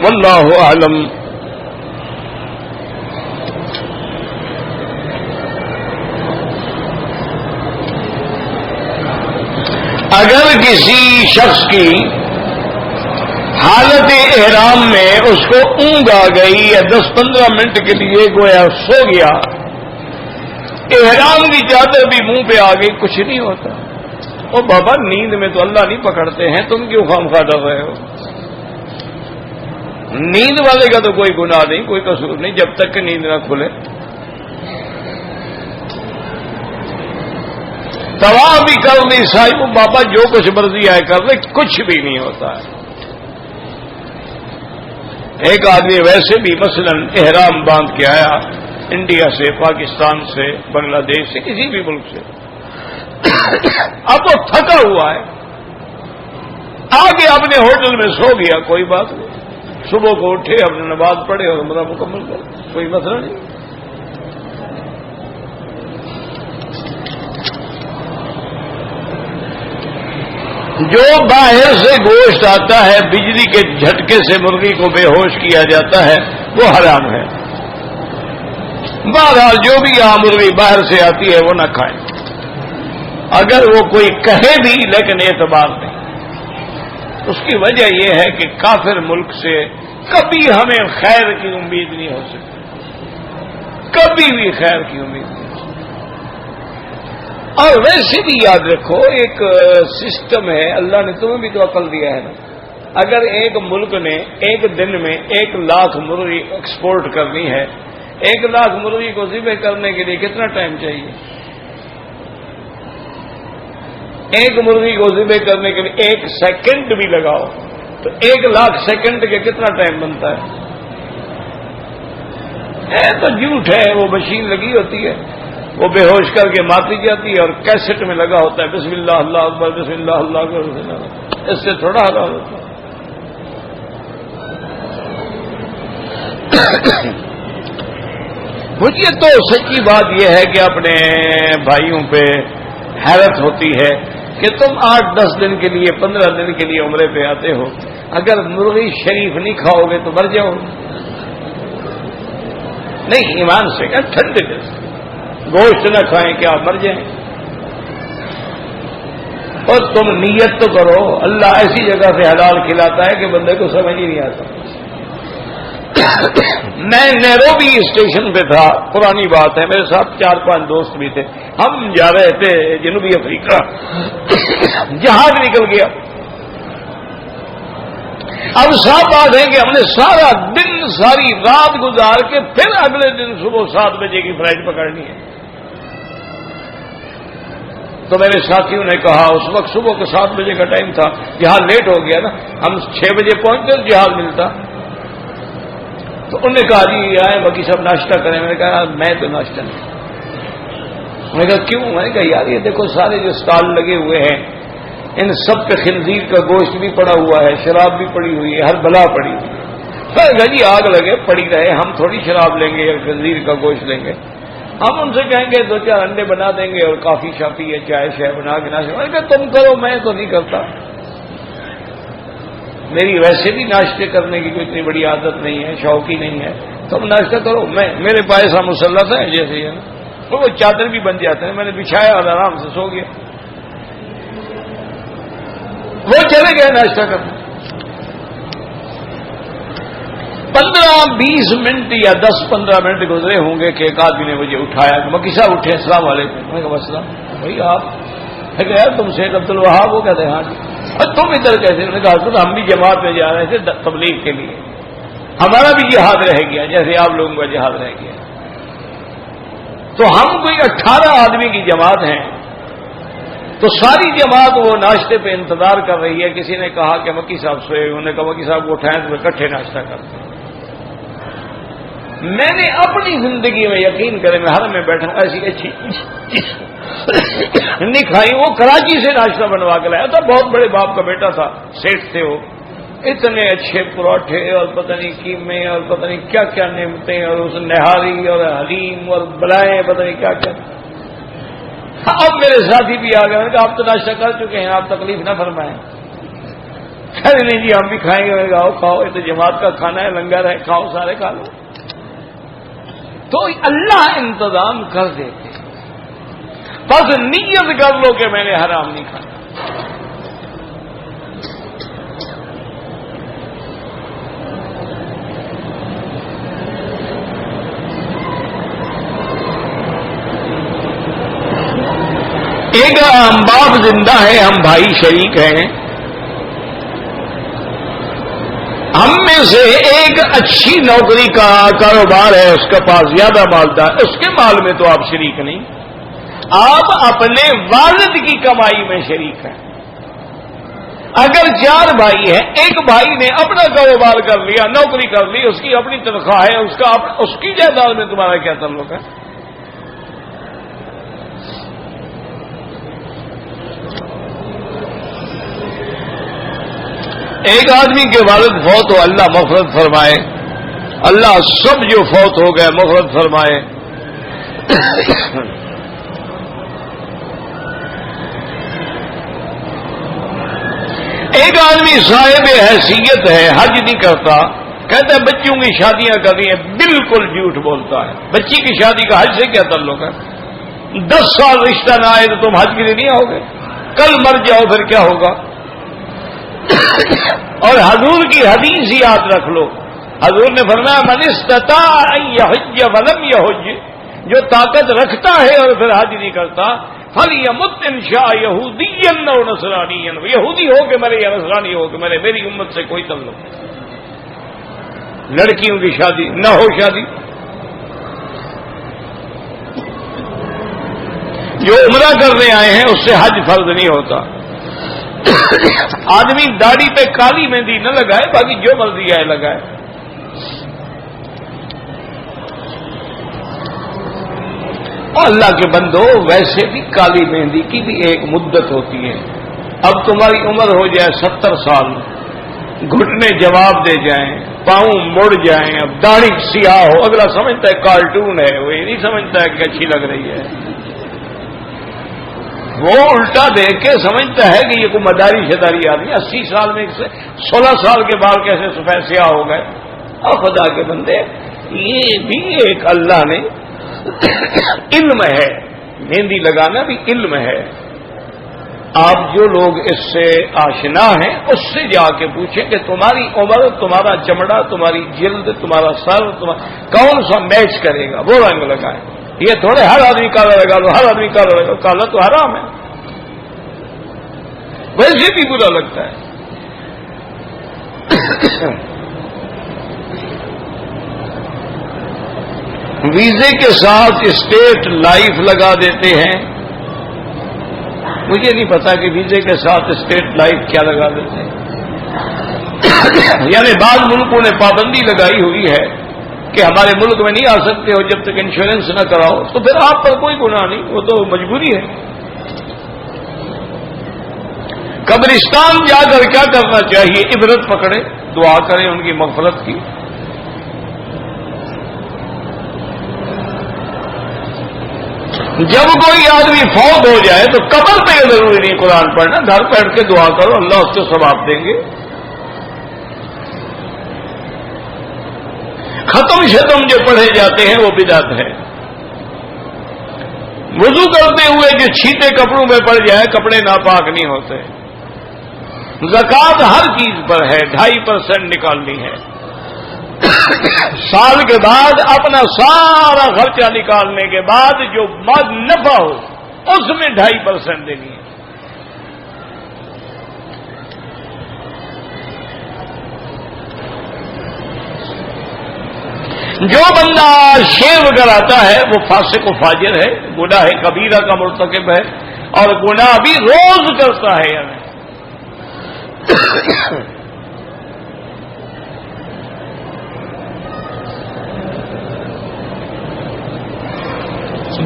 واللہ اعلم. اگر کسی شخص کی حالت احرام میں اس کو اونگ آ گئی یا 10-15 منٹ کے لیے گویا سو گیا، احرام کی چادر بھی منہ پہ آ گئی، کچھ نہیں ہوتا. او بابا نیند میں تو اللہ نہیں پکڑتے ہیں، تم کیوں خواہ ڈر رہے ہو؟ نیند والے کا تو کوئی گناہ نہیں، کوئی قصور نہیں جب تک کہ نیند نہ کھلے. طواف بھی کر لی صاحب بابا جو کچھ مرضی آئے کر لے، کچھ بھی نہیں ہوتا ہے. ایک آدمی ویسے بھی مثلا احرام باندھ کے آیا انڈیا سے، پاکستان سے، بنگلہ دیش سے، کسی بھی ملک سے، اب وہ تھکا ہوا ہے، آگے اپنے ہوٹل میں سو گیا، کوئی بات نہیں. صبح کو اٹھے، اپنے نماز پڑھے اور عمرہ مکمل کرے، کوئی مسئلہ نہیں. جو باہر سے گوشت آتا ہے، بجلی کے جھٹکے سے مرغی کو بے ہوش کیا جاتا ہے، وہ حرام ہے. بہرحال جو بھی یہاں مرغی باہر سے آتی ہے وہ نہ کھائیں، اگر وہ کوئی کہے بھی لیکن اعتبار نہیں. اس کی وجہ یہ ہے کہ کافر ملک سے کبھی ہمیں خیر کی امید نہیں ہو سکتی، کبھی بھی خیر کی امید نہیں ہو سکتی. اور ویسے بھی یاد رکھو ایک سسٹم ہے، اللہ نے تمہیں بھی تو عقل دیا ہے نا. اگر ایک ملک نے ایک دن میں 1,00,000 مرغی ایکسپورٹ کرنی ہے، 1,00,000 مرغی کو ذبح کرنے کے لیے کتنا ٹائم چاہیے؟ ایک مرغی کو ذبح کرنے کے لیے 1 سیکنڈ بھی لگاؤ تو 1,00,000 سیکنڈ کے کتنا ٹائم بنتا ہے؟ تو جھوٹ ہے، وہ مشین لگی ہوتی ہے، وہ بے ہوش کر کے مارتی جاتی ہے اور کیسٹ میں لگا ہوتا ہے بسم اللہ اللہ اکبر بسم اللہ اللہ اکبر. اس سے تھوڑا حلال ہوتا ہے. مجھے تو سچی بات یہ ہے کہ اپنے بھائیوں پہ حیرت ہوتی ہے کہ تم 8-10 دن کے لیے 15 دن کے لیے عمرے پہ آتے ہو، اگر مرغی شریف نہیں کھاؤ گے تو مر جاؤ. نہیں ایمان سے کہ ٹھنڈے دل سے گوشت نہ کھائیں کیا مر جائیں؟ اور تم نیت تو کرو، اللہ ایسی جگہ سے حلال کھلاتا ہے کہ بندے کو سمجھ ہی نہیں آتا. میں نیروبی اسٹیشن پہ تھا، پرانی بات ہے، میرے ساتھ 4-5 دوست بھی تھے، ہم جا رہے تھے جنوبی افریقہ، جہاز نکل گیا. اب صاحب بات ہے کہ ہم نے سارا دن ساری رات گزار کے پھر اگلے دن صبح 7 بجے کی فلائٹ پکڑنی ہے. تو میرے ساتھیوں نے کہا، اس وقت صبح کے 7 بجے کا ٹائم تھا، جہاز لیٹ ہو گیا نا، ہم 6 بجے پہنچتے تو جہاز ملتا. تو انہوں نے کہا جی آئے باقی سب ناشتہ کریں. میں نے کہا میں تو ناشتہ نہیں. میں نے کہا کیوں؟ میں نے کہا یار یہ دیکھو سارے جو اسٹال لگے ہوئے ہیں ان سب پہ خنزیر کا گوشت بھی پڑا ہوا ہے، شراب بھی پڑی ہوئی ہے، ہر بلا پڑی ہوئی ہے. میں کہا جی آگ لگے پڑی رہے، ہم تھوڑی شراب لیں گے یا خنزیر کا گوشت لیں گے. ہم ان سے کہیں گے 2-4 انڈے بنا دیں گے اور کافی شافی یا چائے شائے بنا کے ناشتہ. میں نے کہا تم کرو، میں تو نہیں کرتا، میری ویسے بھی ناشتے کرنے کی کوئی اتنی بڑی عادت نہیں ہے، شوق ہی نہیں ہے. تم ناشتہ کرو، میرے پاس مسلط ہے جیسے ہی ہے نا، تو وہ چادر بھی بن جاتے ہیں. میں نے بچھایا اور آرام سے سو گیا. وہ چلے گئے ناشتہ کرنے. 15-20 منٹ یا 10-15 منٹ گزرے ہوں گے کہ ایک آدمی نے مجھے اٹھایا. مکی صاحب اٹھے، السلام علیکم. میں کہا السلام. بھائی آپ؟ میں کہا یار تم شیخ عبد الوہاب. وہ کہتے ہیں ہاں جی. اور تم ادھر کیسے؟ انہوں نے کہا ہم بھی جماعت میں جا رہے تھے تبلیغ کے لیے، ہمارا بھی جہاد رہ گیا جیسے آپ لوگوں کا جہاد رہ گیا. تو ہم کوئی 18 آدمی کی جماعت ہیں، تو ساری جماعت وہ ناشتے پہ انتظار کر رہی ہے. کسی نے کہا کہ مکی صاحب سوئے, انہوں نے کہا مکی صاحب کو اٹھائیں تو اکٹھے ناشتہ کرتے ہیں. میں نے اپنی زندگی میں یقین کرے میں حرم میں بیٹھا ایسی اچھی نہیں کھائی. وہ کراچی سے ناشتہ بنوا کے لایا تھا, بہت بڑے باپ کا بیٹا تھا, سیٹ تھے وہ. اتنے اچھے پراٹھے اور پتہ نہیں قیمے اور پتہ نہیں کیا کیا نعمتیں اور اس نہاری اور حلیم اور بلائیں پتہ نہیں کیا کیا. اب میرے ساتھی بھی آ گئے کہ آپ تو ناشتہ کر چکے ہیں, آپ تکلیف نہ فرمائیں. ارے نہیں جی ہم بھی کھائیں گے. آؤ کھاؤ, یہ تو جماعت کا کھانا ہے, لنگر ہے, کھاؤ سارے کھا لو. تو اللہ انتظام کر دیتے. بس نیت کر لو کہ میں نے حرام نہیں کھانا. ایک ہم باپ زندہ ہے, ہم بھائی شریک ہیں. ہم میں سے ایک اچھی نوکری کا کاروبار ہے, اس کے پاس زیادہ مالدار, اس کے مال میں تو آپ شریک نہیں, آپ اپنے والد کی کمائی میں شریک ہیں. اگر 4 بھائی ہیں, ایک بھائی نے اپنا کاروبار کر لیا, نوکری کر لی, اس کی اپنی تنخواہ ہے, اس کی جائیداد میں تمہارا کیا تعلق ہے؟ ایک آدمی کے والد فوت ہو, اللہ مغفرت فرمائے, اللہ سب جو فوت ہو گئے مغفرت فرمائے. ایک آدمی صاحب حیثیت ہے, حج نہیں کرتا, کہتا ہے بچیوں کی شادیاں کر رہی ہیں. بالکل جھوٹ بولتا ہے. بچی کی شادی کا حج سے کیا تعلق ہے؟ 10 سال رشتہ نہ آئے تو تم حج کے لیے نہیں آؤ گے, کل مر جاؤ پھر کیا ہوگا؟ اور حضور کی حدیث یاد رکھ لو, حضور نے فرمایا من استطاع ان یحج ولم یحج, جو طاقت رکھتا ہے اور پھر حج نہیں کرتا, فلیمت ان شاء یہودیا او نصرانیا, یہودی ہو کہ مرے یا نصرانی ہو کہ مرے, میری امت سے کوئی تعلق نہیں. لڑکیوں کی شادی نہ ہو, شادی جو عمرہ کرنے آئے ہیں اس سے حج فرض نہیں ہوتا. آدمی داڑھی پہ کالی مہندی نہ لگائے, باقی جو مرضی آئے لگائے. اور اللہ کے بندو, ویسے بھی کالی مہندی کی بھی ایک مدت ہوتی ہے. اب تمہاری عمر ہو جائے 70 سال, گھٹنے جواب دے جائیں, پاؤں مڑ جائیں, اب داڑھی سیاہ ہو, اگلا سمجھتا ہے کارٹون ہے, وہ یہ نہیں سمجھتا ہے کہ اچھی لگ رہی ہے. وہ الٹا دیکھ کے سمجھتا ہے کہ یہ کوئی مداری شداری آدمی 80 سال میں 16 سال کے بعد کیسے سفید سیاہ ہو گئے. اور خدا کے بندے, یہ بھی ایک اللہ نے علم ہے, مہندی لگانا بھی علم ہے. آپ جو لوگ اس سے آشنا ہیں اس سے جا کے پوچھیں کہ تمہاری عمر, تمہارا چمڑا, تمہاری جلد, تمہارا سر, کون سا میچ کرے گا, وہ رنگ لگائیں. یہ تھوڑے ہر آدمی کالا لگا لو, ہر آدمی کالا لگا, کالا تو حرام ہے, ویسے بھی برا لگتا ہے. ویزے کے ساتھ اسٹیٹ لائف لگا دیتے ہیں. مجھے نہیں پتا کہ ویزے کے ساتھ اسٹیٹ لائف کیا لگا دیتے ہیں. یعنی بعض ملکوں نے پابندی لگائی ہوئی ہے کہ ہمارے ملک میں نہیں آ سکتے ہو جب تک انشورنس نہ کراؤ, تو پھر آپ پر کوئی گناہ نہیں, وہ تو مجبوری ہے. قبرستان جا کر کیا کرنا چاہیے؟ عبرت پکڑے, دعا کریں ان کی مغفرت کی. جب کوئی آدمی فوت ہو جائے تو قبر پہ ضروری نہیں قرآن پڑھنا, گھر بیٹھ کے دعا کرو, اللہ اس کو ثواب دیں گے. ختم شتم جو پڑھے جاتے ہیں وہ بدعت ہے. وضو کرتے ہوئے جو چھیٹے کپڑوں میں پڑ جائے, کپڑے ناپاک نہیں ہوتے. زکوٰۃ ہر چیز پر ہے, 2.5% نکالنی ہے. سال کے بعد اپنا سارا خرچہ نکالنے کے بعد جو نفع ہو اس میں 2.5% دینی ہے. جو بندہ شیو کراتا ہے وہ فاسق و فاجر ہے, گناہ کبیرہ کا مرتکب ہے. اور گناہ بھی روز کرتا ہے یعنی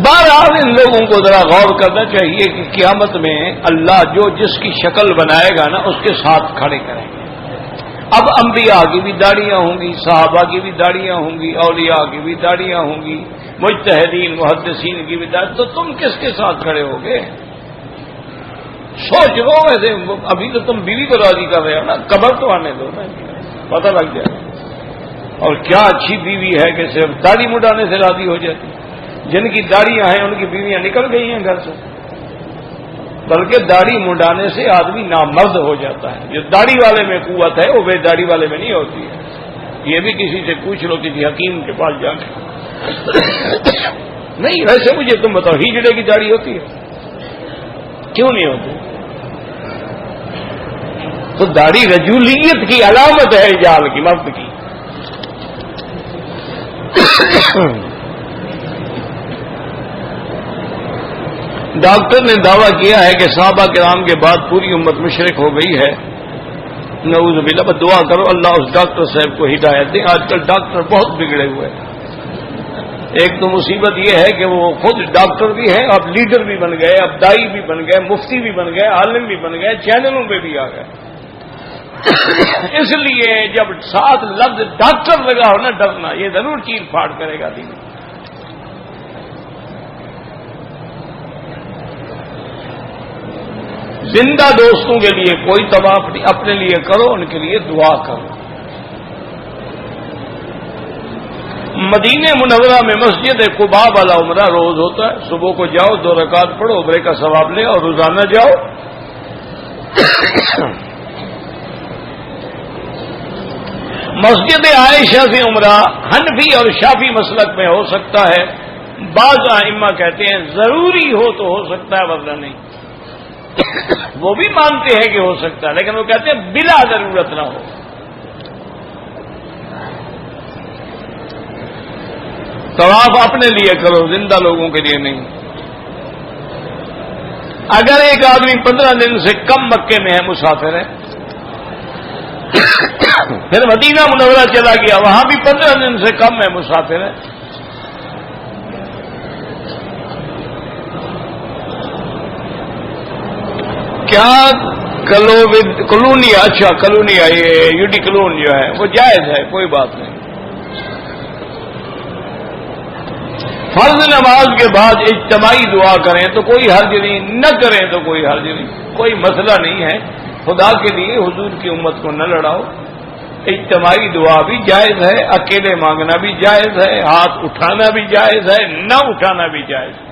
بہرحال ان لوگوں کو ذرا غور کرنا چاہیے کہ قیامت میں اللہ جو جس کی شکل بنائے گا نا اس کے ساتھ کھڑے کریں گے. اب انبیاء کی بھی داڑیاں ہوں گی، صحابہ کی بھی داڑیاں ہوں گی، اولیاء کی بھی داڑیاں ہوں گی، مجتہدین محدثین کی بھی داڑھی، تو تم کس کے ساتھ کھڑے ہوگے؟ سوچ لو. ویسے ابھی تو تم بیوی کو راضی کر رہے ہو نا، قبر تو آنے دو نا، پتہ لگ جائے. اور کیا اچھی بیوی ہے کہ صرف داڑھی مڈانے سے راضی ہو جاتی. جن کی داڑیاں ہیں ان کی بیویاں نکل گئی ہیں گھر سے، بلکہ داڑھی منڈانے سے آدمی نامرد ہو جاتا ہے. جو داڑھی والے میں قوت ہے وہ بے داڑھی والے میں نہیں ہوتی ہے. یہ بھی کسی سے پوچھ لو، کسی حکیم کے پاس جا کے. نہیں ویسے مجھے تم بتاؤ، ہجڑے کی داڑھی ہوتی ہے؟ کیوں نہیں ہوتی؟ تو داڑھی رجولیت کی علامت ہے، رجال کی، مرد کی. ڈاکٹر نے دعویٰ کیا ہے کہ صحابہ کرام کے بعد پوری امت مشرک ہو گئی ہے. نعوذ باللہ. بس دعا کرو اللہ اس ڈاکٹر صاحب کو ہدایت دے. آج کل ڈاکٹر بہت بگڑے ہوئے ہیں. ایک تو مصیبت یہ ہے کہ وہ خود ڈاکٹر بھی ہیں، اب لیڈر بھی بن گئے، اب دائی بھی بن گئے، مفتی بھی بن گئے، عالم بھی بن گئے، چینلوں پہ بھی آ گئے. اس لیے جب ساتھ لفظ ڈاکٹر لگا ہو نا، ڈرنا، یہ ضرور چیر پھاڑ کرے گا دین. زندہ دوستوں کے لیے کوئی طواف نہیں، اپنے لیے کرو، ان کے لیے دعا کرو. مدینہ منورہ میں مسجد قباء والا عمرہ روز ہوتا ہے. صبح کو جاؤ، 2 رکعت پڑھو، عمرے کا ثواب لے، اور روزانہ جاؤ. مسجد عائشہ سے عمرہ حنفی اور شافعی مسلک میں ہو سکتا ہے. بعض ائمہ کہتے ہیں ضروری ہو تو ہو سکتا ہے، ورنہ نہیں. وہ بھی مانتے ہیں کہ ہو سکتا ہے، لیکن وہ کہتے ہیں بلا ضرورت نہ ہو. طواف اپنے لیے کرو، زندہ لوگوں کے لیے نہیں. اگر ایک آدمی 15 دن سے کم مکے میں ہے، مسافر ہے، پھر مدینہ منورہ چلا گیا، وہاں بھی 15 دن سے کم ہے، مسافر ہے، کیا کلونیا، اچھا کلونیا، یہ یوڈی کلون جو ہے وہ جائز ہے، کوئی بات نہیں. فرض نماز کے بعد اجتماعی دعا کریں تو کوئی حرج نہیں، نہ کریں تو کوئی حرج نہیں، کوئی مسئلہ نہیں ہے. خدا کے لیے حضور کی امت کو نہ لڑاؤ. اجتماعی دعا بھی جائز ہے، اکیلے مانگنا بھی جائز ہے، ہاتھ اٹھانا بھی جائز ہے، نہ اٹھانا بھی جائز ہے.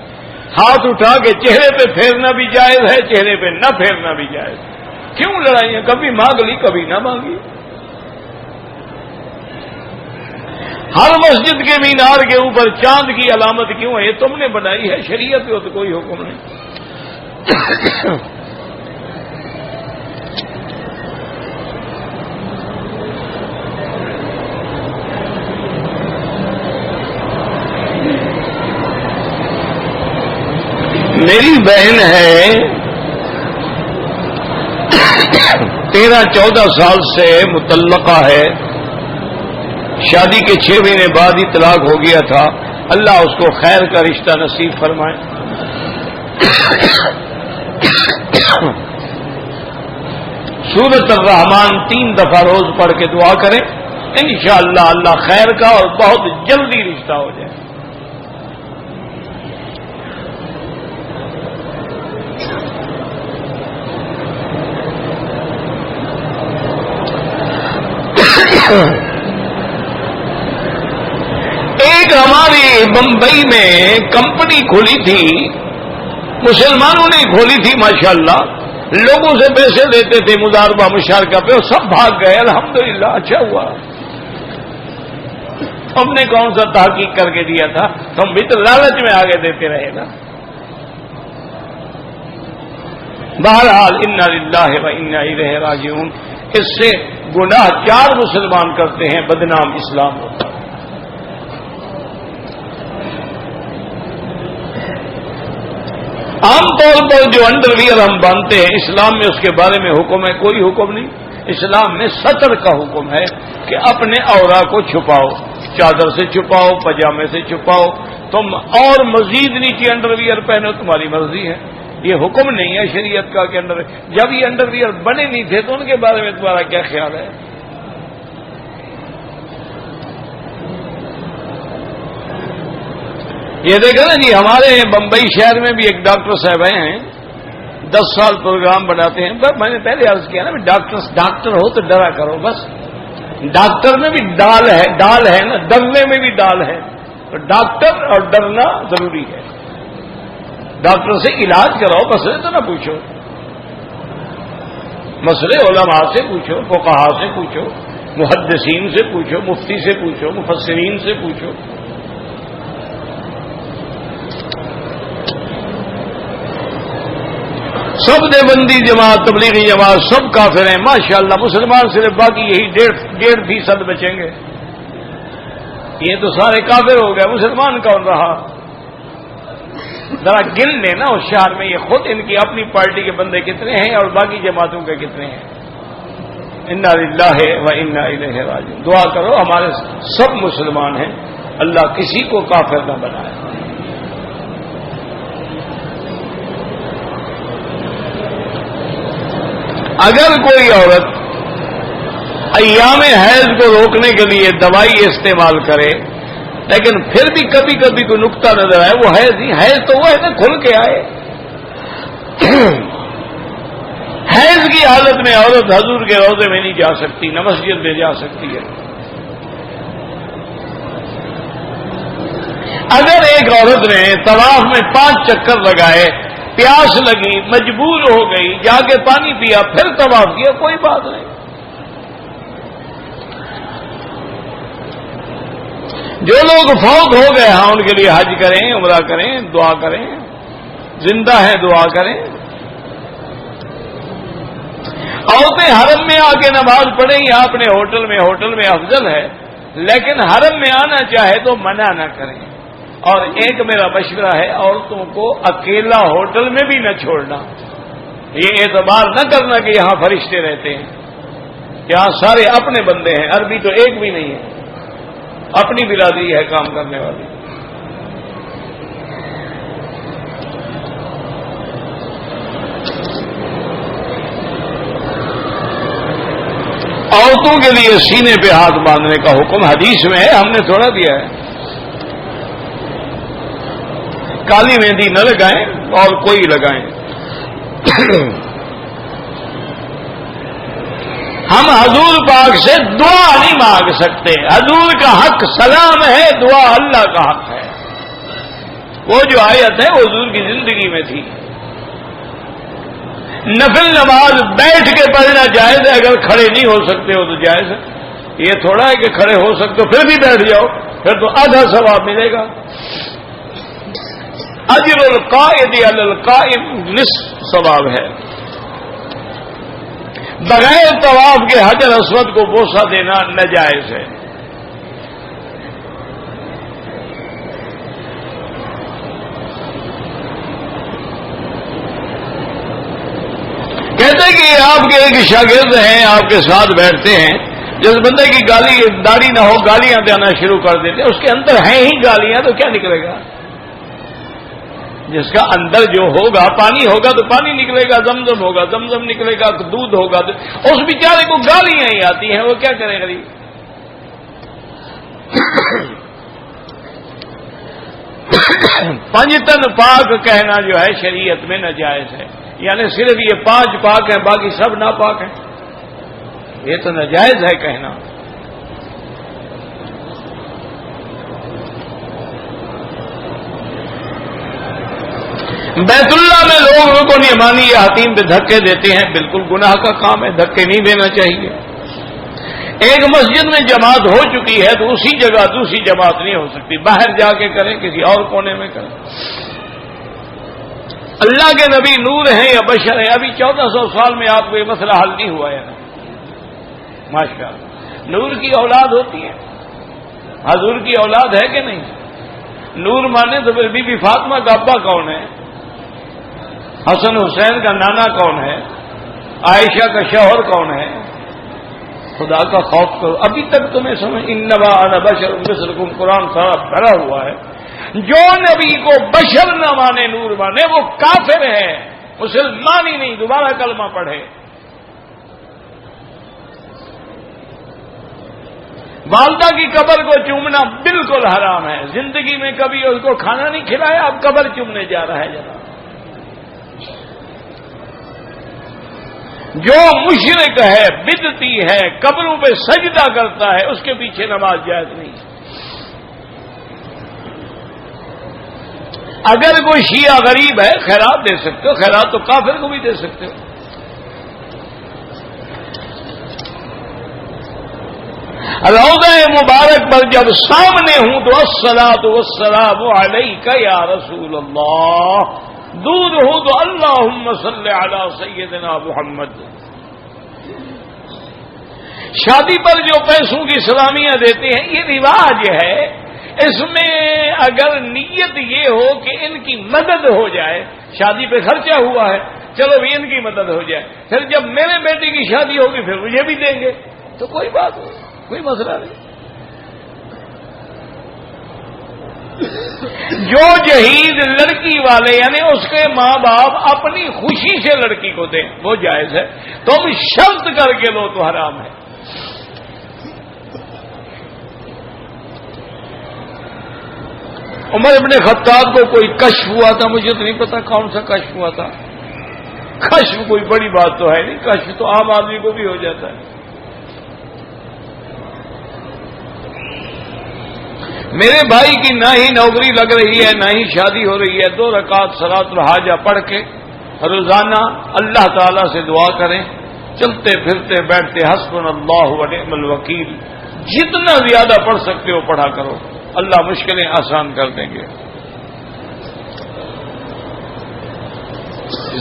ہاتھ اٹھا کے چہرے پہ پھیرنا بھی جائز ہے، چہرے پہ نہ پھیرنا بھی جائز. کیوں لڑائیاں؟ کبھی مانگ لی، کبھی نہ مانگی. ہر مسجد کے مینار کے اوپر چاند کی علامت کیوں ہے؟ یہ تم نے بنائی ہے، شریعت ہو تو کوئی حکم نہیں. میری بہن ہے 13-14 سال سے مطلقہ ہے. شادی کے 6 مہینے بعد ہی طلاق ہو گیا تھا. اللہ اس کو خیر کا رشتہ نصیب فرمائے. سورۃ الرحمن 3 دفعہ روز پڑھ کے دعا کریں، انشاءاللہ اللہ خیر کا اور بہت جلدی رشتہ ہو جائے. ایک ہماری بمبئی میں کمپنی کھولی تھی، مسلمانوں نے کھولی تھی، ماشاءاللہ لوگوں سے پیسے دیتے تھے مضاربہ مشارکہ پہ، اور سب بھاگ گئے. الحمدللہ اچھا ہوا. ہم نے کون سا تحقیق کر کے دیا تھا؟ ہم بھی تو لالچ میں آگے دیتے رہے نا. بہرحال انا للہ و انا الیہ راجعون. اس سے گناہ 4 مسلمان کرتے ہیں، بدنام اسلام ہوتا ہے. عام طور پر جو انڈر ویئر ہم باندھتے ہیں اسلام میں اس کے بارے میں حکم ہے؟ کوئی حکم نہیں. اسلام میں ستر کا حکم ہے کہ اپنے عورا کو چھپاؤ، چادر سے چھپاؤ، پجامے سے چھپاؤ. تم اور مزید نیچے انڈر ویئر پہنو، تمہاری مرضی ہے. یہ حکم نہیں ہے شریعت کا کہ جب یہ انڈر ویئر بنے نہیں تھے تو ان کے بارے میں تمہارا کیا خیال ہے؟ یہ دیکھا نا جی، ہمارے بمبئی شہر میں بھی ایک ڈاکٹر صاحب ہیں، 10 سال پروگرام بناتے ہیں. میں نے پہلے عرض کیا نا، ڈاکٹر ہو تو ڈرا کرو بس. ڈاکٹر میں بھی ڈال ہے نا، ڈرنے میں بھی ڈال ہے. تو ڈاکٹر اور ڈرنا ضروری ہے. ڈاکٹر سے علاج کراؤ، مسئلے تو نہ پوچھو. مسئلے علماء سے پوچھو، فقہاء سے پوچھو، محدثین سے پوچھو، مفتی سے پوچھو، مفسرین سے پوچھو. سب دیوبندی جماعت، تبلیغی جماعت سب کافر ہیں ماشاءاللہ. مسلمان صرف باقی یہی 1.5% بچیں گے. یہ تو سارے کافر ہو گئے، مسلمان کون رہا؟ ذرا گن لیں نا اس شہر میں یہ خود ان کی اپنی پارٹی کے بندے کتنے ہیں اور باقی جماعتوں کے کتنے ہیں. انا للہ و انا الیہ راجعون. دعا کرو ہمارے سب مسلمان ہیں، اللہ کسی کو کافر نہ بنائے. اگر کوئی عورت ایام حیض کو روکنے کے لیے دوائی استعمال کرے لیکن پھر بھی کبھی کبھی کوئی نقطہ نظر آئے، وہ حیض نہیں، حیض تو وہ ہے نا کھل کے آئے. حیض کی حالت میں عورت حضور کے روضے میں نہیں جا سکتی، نہ مسجد میں جا سکتی ہے. اگر ایک عورت نے طواف میں 5 چکر لگائے، پیاس لگی، مجبور ہو گئی، جا کے پانی پیا، پھر طواف کیا، کوئی بات نہیں. جو لوگ فوت ہو گئے ہیں ان کے لیے حج کریں، عمرہ کریں، دعا کریں، زندہ ہیں دعا کریں. عورتیں حرم میں آ کے نماز پڑھیں یا اپنے ہوٹل میں افضل ہے، لیکن حرم میں آنا چاہے تو منع نہ کریں. اور ایک میرا مشورہ ہے، عورتوں کو اکیلا ہوٹل میں بھی نہ چھوڑنا. یہ اعتبار نہ کرنا کہ یہاں فرشتے رہتے ہیں، یہاں سارے اپنے بندے ہیں، عربی تو ایک بھی نہیں ہے، اپنی برادری ہے کام کرنے والی. عورتوں کے لیے سینے پہ ہاتھ باندھنے کا حکم حدیث میں ہے، ہم نے تھوڑا دیا ہے. کالی مہندی نہ لگائیں اور کوئی لگائیں. ہم حضور پاک سے دعا نہیں مانگ سکتے. حضور کا حق سلام ہے، دعا اللہ کا حق ہے. وہ جو آیت ہے وہ حضور کی زندگی میں تھی. نفل نماز بیٹھ کے پڑھنا جائز ہے، اگر کھڑے نہیں ہو سکتے ہو تو جائز ہے. یہ تھوڑا ہے کہ کھڑے ہو سکتے ہو پھر بھی بیٹھ جاؤ، پھر تو آدھا ثواب ملے گا. اجر القائد علی القائم نصف ثواب ہے. بغیر طواف کے حجر اسود کو بوسہ دینا ناجائز ہے. کہتے کہ آپ کے ایک شاگرد ہیں، آپ کے ساتھ بیٹھتے ہیں، جس بندے کی داڑھی نہ ہو گالیاں دینا شروع کر دیتے ہیں. اس کے اندر ہیں ہی گالیاں، تو کیا نکلے گا؟ جس کا اندر جو ہوگا، پانی ہوگا تو پانی نکلے گا، زمزم ہوگا زمزم نکلے گا، دودھ ہوگا تو اس بیچارے کو گالیاں ہی آتی ہیں، وہ کیا کرے گا؟ پنجتن پاک کہنا جو ہے شریعت میں ناجائز ہے. یعنی صرف یہ 5 پاک ہیں، باقی سب ناپاک ہیں، یہ تو ناجائز ہے کہنا. بیت اللہ میں لوگ رکن یمانی یا حتیم پہ دھکے دیتے ہیں، بالکل گناہ کا کام ہے، دھکے نہیں دینا چاہیے. ایک مسجد میں جماعت ہو چکی ہے تو اسی جگہ دوسری جماعت نہیں ہو سکتی، باہر جا کے کریں، کسی اور کونے میں کریں. اللہ کے نبی نور ہیں یا بشر ہیں؟ ابھی 1400 سال میں آپ کو یہ مسئلہ حل نہیں ہوا ہے نا. ماشاء اللہ، نور کی اولاد ہوتی ہے، حضور کی اولاد ہے کہ نہیں؟ نور مانے تو پھر بی بی فاطمہ کا ابا کون ہے؟ حسن حسین کا نانا کون ہے؟ عائشہ کا شوہر کون ہے؟ خدا کا خوف کرو. ابھی تک تمہیں سمجھ انما انا بشر مثلکم قرآن سارا بھرا ہوا ہے. جو نبی کو بشر نہ مانے نور مانے وہ کافر ہے، مسلمان ہی نہیں. دوبارہ کلمہ پڑھے. والدہ کی قبر کو چومنا بالکل حرام ہے. زندگی میں کبھی اس کو کھانا نہیں کھلایا، اب قبر چومنے جا رہا ہے جناب. جو مشرک ہے، بدعتی ہے، قبروں پہ سجدہ کرتا ہے، اس کے پیچھے نماز جائز نہیں. اگر کوئی شیعہ غریب ہے خیرات دے سکتے ہو، خیرات تو کافر کو بھی دے سکتے ہو. روضہ مبارک پر جب سامنے ہوں تو الصلاۃ والسلام علیک یا رسول اللہ، دور ہوں تو اللہم صلی علی سیدنا محمد. شادی پر جو پیسوں کی سلامیاں دیتے ہیں یہ رواج ہے. اس میں اگر نیت یہ ہو کہ ان کی مدد ہو جائے، شادی پہ خرچہ ہوا ہے چلو بھی ان کی مدد ہو جائے، پھر جب میرے بیٹے کی شادی ہوگی پھر مجھے بھی دیں گے تو کوئی بات نہیں، کوئی مسئلہ نہیں. جو جہیز لڑکی والے یعنی اس کے ماں باپ اپنی خوشی سے لڑکی کو دیں وہ جائز ہے. تم شرط کر کے لو تو حرام ہے. عمر ابن خطاب کو کوئی کشف ہوا تھا، مجھے تو نہیں پتا کون سا کشف ہوا تھا. کشف کوئی بڑی بات تو ہے نہیں، کشف تو عام آدمی کو بھی ہو جاتا ہے. میرے بھائی کی نہ ہی نوکری لگ رہی ہے نہ ہی شادی ہو رہی ہے. 2 رکعت صلاۃ الحاجہ پڑھ کے روزانہ اللہ تعالی سے دعا کریں. چلتے پھرتے بیٹھتے حسبنا اللہ و نعم الوکیل جتنا زیادہ پڑھ سکتے ہو پڑھا کرو، اللہ مشکلیں آسان کر دیں گے.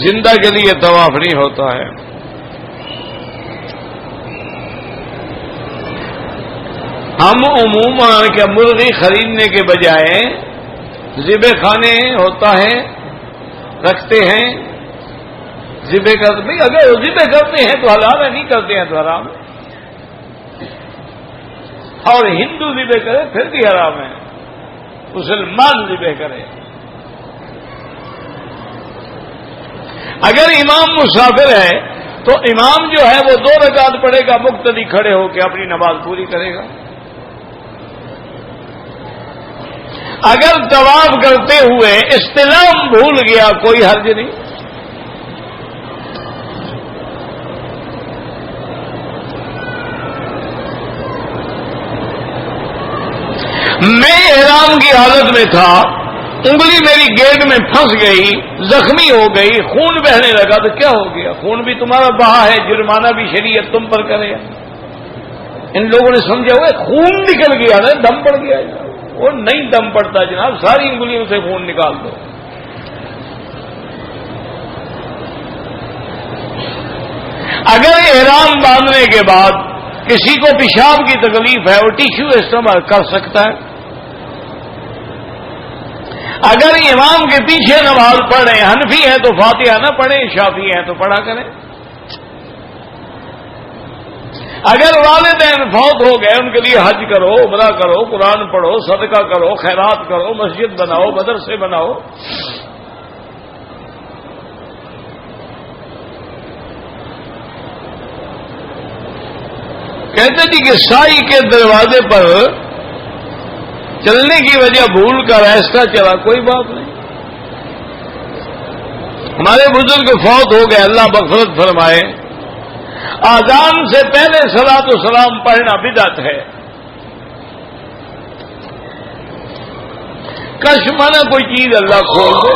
زندہ کے لیے طواف نہیں ہوتا ہے. ہم عموماً کیا مرغی خریدنے کے بجائے ذبح خانے ہوتا ہے رکھتے ہیں، ذبح کرتے. اگر ذبح کرتے ہیں تو حلال ہے، نہیں کرتے ہیں تو حرام ہے. اور ہندو ذبح کرے پھر بھی حرام ہے، مسلمان ذبح کرے. اگر امام مسافر ہے تو امام جو ہے وہ 2 رکعت پڑھے گا، مقتدی کھڑے ہو کے اپنی نماز پوری کرے گا. اگر طواف کرتے ہوئے استلام بھول گیا کوئی حرج نہیں. میں احرام کی حالت میں تھا، انگلی میری گیٹ میں پھنس گئی، زخمی ہو گئی، خون بہنے لگا تو کیا ہو گیا؟ خون بھی تمہارا بہا ہے، جرمانہ بھی شریعت تم پر کرے. ان لوگوں نے سمجھا ہوا خون نکل گیا نا، دم پڑ گیا. وہ نہیں دم پڑتا جناب، ساری انگلیوں سے خون نکال دو. اگر احرام باندھنے کے بعد کسی کو پیشاب کی تکلیف ہے وہ ٹیشو استعمال کر سکتا ہے. اگر امام کے پیچھے نماز پڑھیں، حنفی ہیں تو فاتحہ نہ پڑھیں، شافعی ہیں تو پڑھا کریں. اگر والدین فوت ہو گئے ان کے لیے حج کرو، عمرہ کرو، قرآن پڑھو، صدقہ کرو، خیرات کرو، مسجد بناؤ، مدرسے بناؤ. کہتے تھے کہ سائی کے دروازے پر چلنے کی وجہ بھول کر ایسا چلا، کوئی بات نہیں. ہمارے بزرگ فوت ہو گئے، اللہ مغفرت فرمائے. آذان سے پہلے صلاۃ و سلام پڑھنا بدعت ہے. کش مانا کوئی چیز اللہ کھول دے.